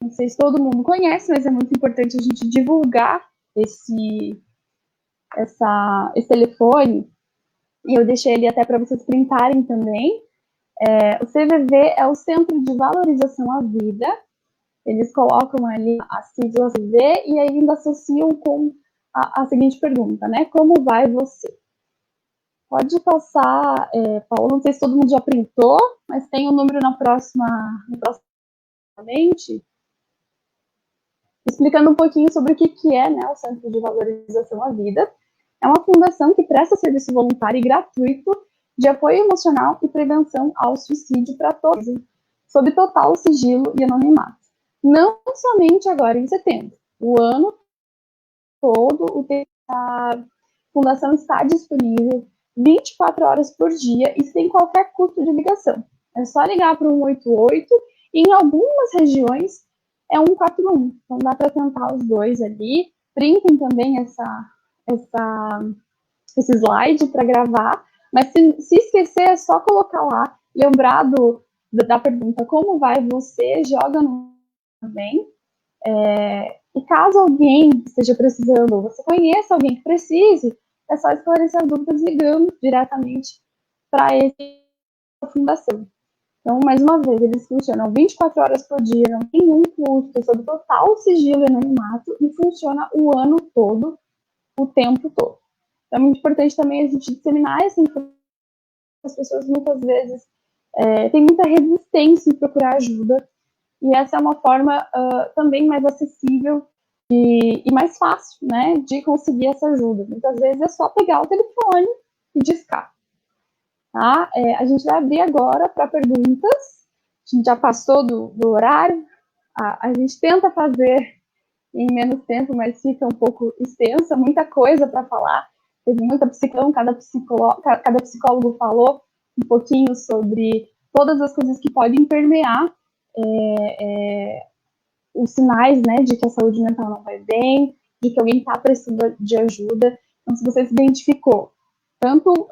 Não sei se todo mundo conhece, mas é muito importante a gente divulgar esse telefone, e eu deixei ele até para vocês printarem também. O CVV é o Centro de Valorização à Vida. Eles colocam ali a sigla CV e aí ainda associam com a seguinte pergunta, né? Como vai você? Pode passar, Paulo, não sei se todo mundo já printou, mas tem o número na próxima explicando um pouquinho sobre o que é, né, o Centro de Valorização à Vida. É uma fundação que presta serviço voluntário e gratuito de apoio emocional e prevenção ao suicídio para todos, sob total sigilo e anonimato. Não somente agora em setembro, o ano todo a fundação está disponível 24 horas por dia e sem qualquer custo de ligação. É só ligar para o 188 e em algumas regiões é 141. Então dá para tentar os dois ali. Printem também esse slide para gravar. Mas se esquecer, é só colocar lá. Lembrar da pergunta como vai você, joga no também. E caso alguém esteja precisando, ou você conheça alguém que precise, é só esclarecer as dúvidas ligando diretamente para essa fundação. Então, mais uma vez, eles funcionam 24 horas por dia, não tem nenhum custo, sob total sigilo e anonimato, e funciona o ano todo, o tempo todo. Então, é muito importante também a gente disseminar essa informação. As pessoas, muitas vezes, têm muita resistência em procurar ajuda, e essa é uma forma também mais acessível e mais fácil, né, de conseguir essa ajuda. Muitas vezes é só pegar o telefone e discar. Tá? A gente vai abrir agora para perguntas. A gente já passou do horário. A gente tenta fazer em menos tempo, mas fica um pouco extensa, muita coisa para falar. Teve muita psicologia, cada psicólogo falou um pouquinho sobre todas as coisas que podem permear os sinais, né, de que a saúde mental não vai bem, de que alguém está precisando de ajuda. Então, se você se identificou, tanto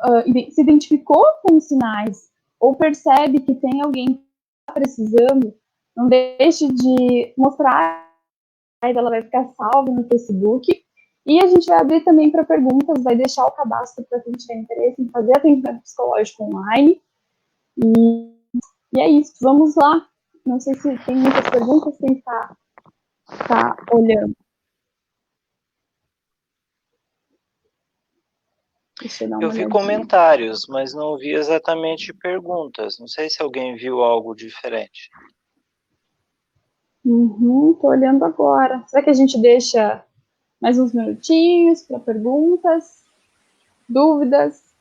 se identificou com os sinais, ou percebe que tem alguém que está precisando, não deixe de mostrar, ela vai ficar salva no Facebook. E a gente vai abrir também para perguntas, vai deixar o cadastro para quem tiver interesse em fazer atendimento psicológico online. E é isso, vamos lá. Não sei se tem muitas perguntas, quem está olhando. Deixa eu dar uma Eu vi olhadinha. comentários, mas não vi exatamente perguntas. Não sei se alguém viu algo diferente. Tô olhando agora. Será que a gente deixa mais uns minutinhos para perguntas, dúvidas?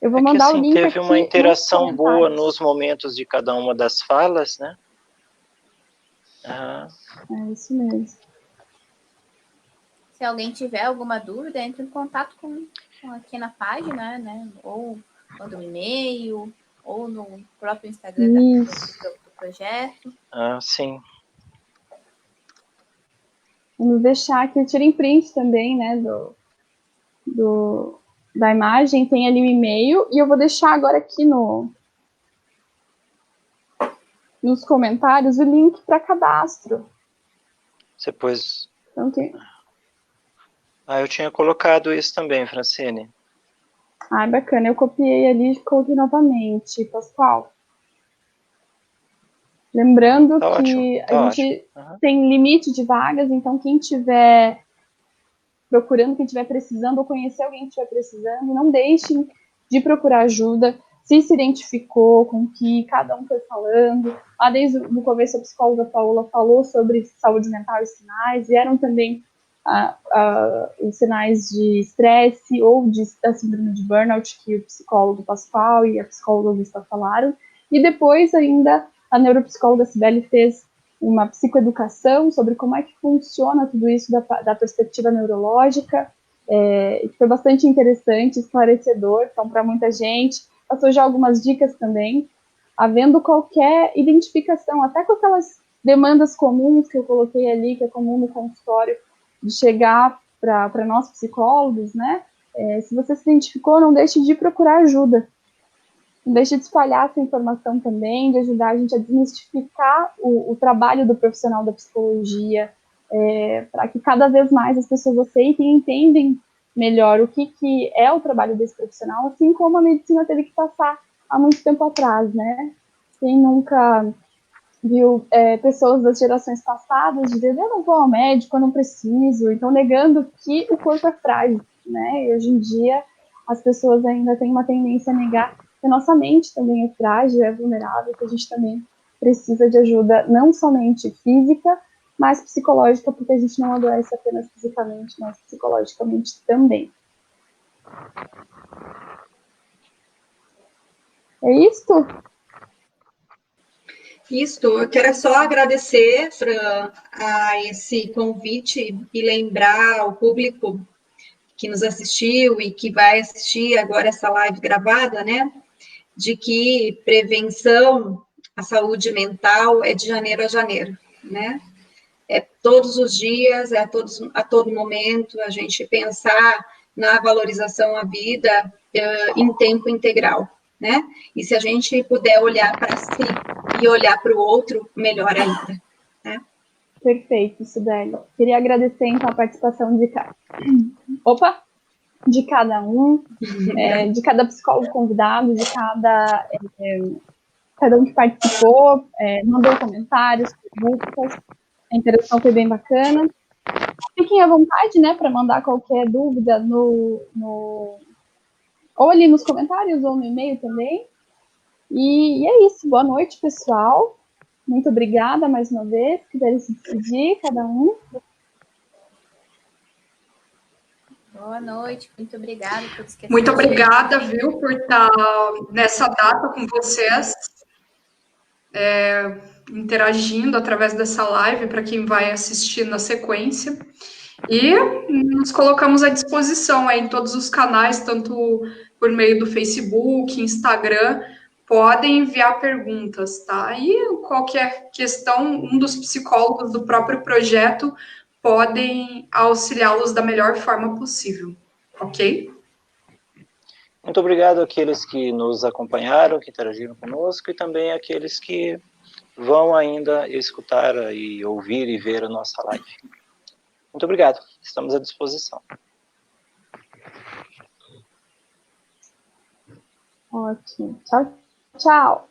Eu vou mandar assim, o link teve aqui uma interação boa comentários. nos momentos de cada uma das falas, né? É isso mesmo. Se alguém tiver alguma dúvida, entre em contato com aqui na página, né? Ou manda um e-mail, ou no próprio Instagram do projeto. Sim. Vamos deixar aqui, tirem print também, né, da imagem, tem ali o e-mail, e eu vou deixar agora aqui nos comentários o link para cadastro. Você pôs... Então, eu tinha colocado isso também, Francine. Bacana, eu copiei ali e coloquei novamente, Pascoal. Lembrando que a gente tem limite de vagas, então quem estiver procurando, quem estiver precisando, ou conhecer alguém que estiver precisando, não deixem de procurar ajuda. Se identificou com o que cada um foi falando. Lá desde o começo a psicóloga Paola falou sobre saúde mental e sinais, vieram também os sinais de estresse ou da síndrome de burnout que o psicólogo Pascoal e a psicóloga Augusta falaram. E depois ainda a neuropsicóloga Cibele fez uma psicoeducação sobre como é que funciona tudo isso da perspectiva neurológica, que foi bastante interessante, esclarecedor, então para muita gente. Passou já algumas dicas também, havendo qualquer identificação, até com aquelas demandas comuns que eu coloquei ali, que é comum no consultório, de chegar para nós psicólogos, né? Se você se identificou, não deixe de procurar ajuda. Não deixe de espalhar essa informação também, de ajudar a gente a desmistificar o trabalho do profissional da psicologia, para que cada vez mais as pessoas aceitem e melhor o que é o trabalho desse profissional, assim como a medicina teve que passar há muito tempo atrás, né? Quem nunca viu pessoas das gerações passadas dizendo, eu não vou ao médico, eu não preciso, então negando que o corpo é frágil, né? E hoje em dia as pessoas ainda têm uma tendência a negar que a nossa mente também é frágil, é vulnerável, que a gente também precisa de ajuda não somente física, mas psicológica, porque a gente não adoece apenas fisicamente, mas psicologicamente também. É isto? Isso, eu quero só agradecer, Fran, a esse convite e lembrar ao público que nos assistiu e que vai assistir agora essa live gravada, né, de que prevenção à saúde mental é de janeiro a janeiro, né? É todos os dias, é a todo momento, a gente pensar na valorização à vida em tempo integral, né? E se a gente puder olhar para si e olhar para o outro, melhor ainda, né? Perfeito, Sibeli. Queria agradecer, então, a participação de cada um, de cada psicólogo convidado, de cada um que participou, mandou comentários, perguntas. A interação foi bem bacana. Fiquem à vontade, né, para mandar qualquer dúvida ou ali nos comentários ou no e-mail também. E é isso. Boa noite, pessoal. Muito obrigada mais uma vez. Se quiserem se despedir, cada um. Boa noite, muito obrigada por esquecer. Muito obrigada, viu, por estar nessa data com vocês, interagindo através dessa live para quem vai assistir na sequência. E nos colocamos à disposição aí em todos os canais, tanto por meio do Facebook, Instagram, podem enviar perguntas, tá? E qualquer questão, um dos psicólogos do próprio projeto podem auxiliá-los da melhor forma possível, ok? Muito obrigado àqueles que nos acompanharam, que interagiram conosco, e também àqueles que vão ainda escutar e ouvir e ver a nossa live. Muito obrigado, estamos à disposição. Ótimo. Tchau, tchau.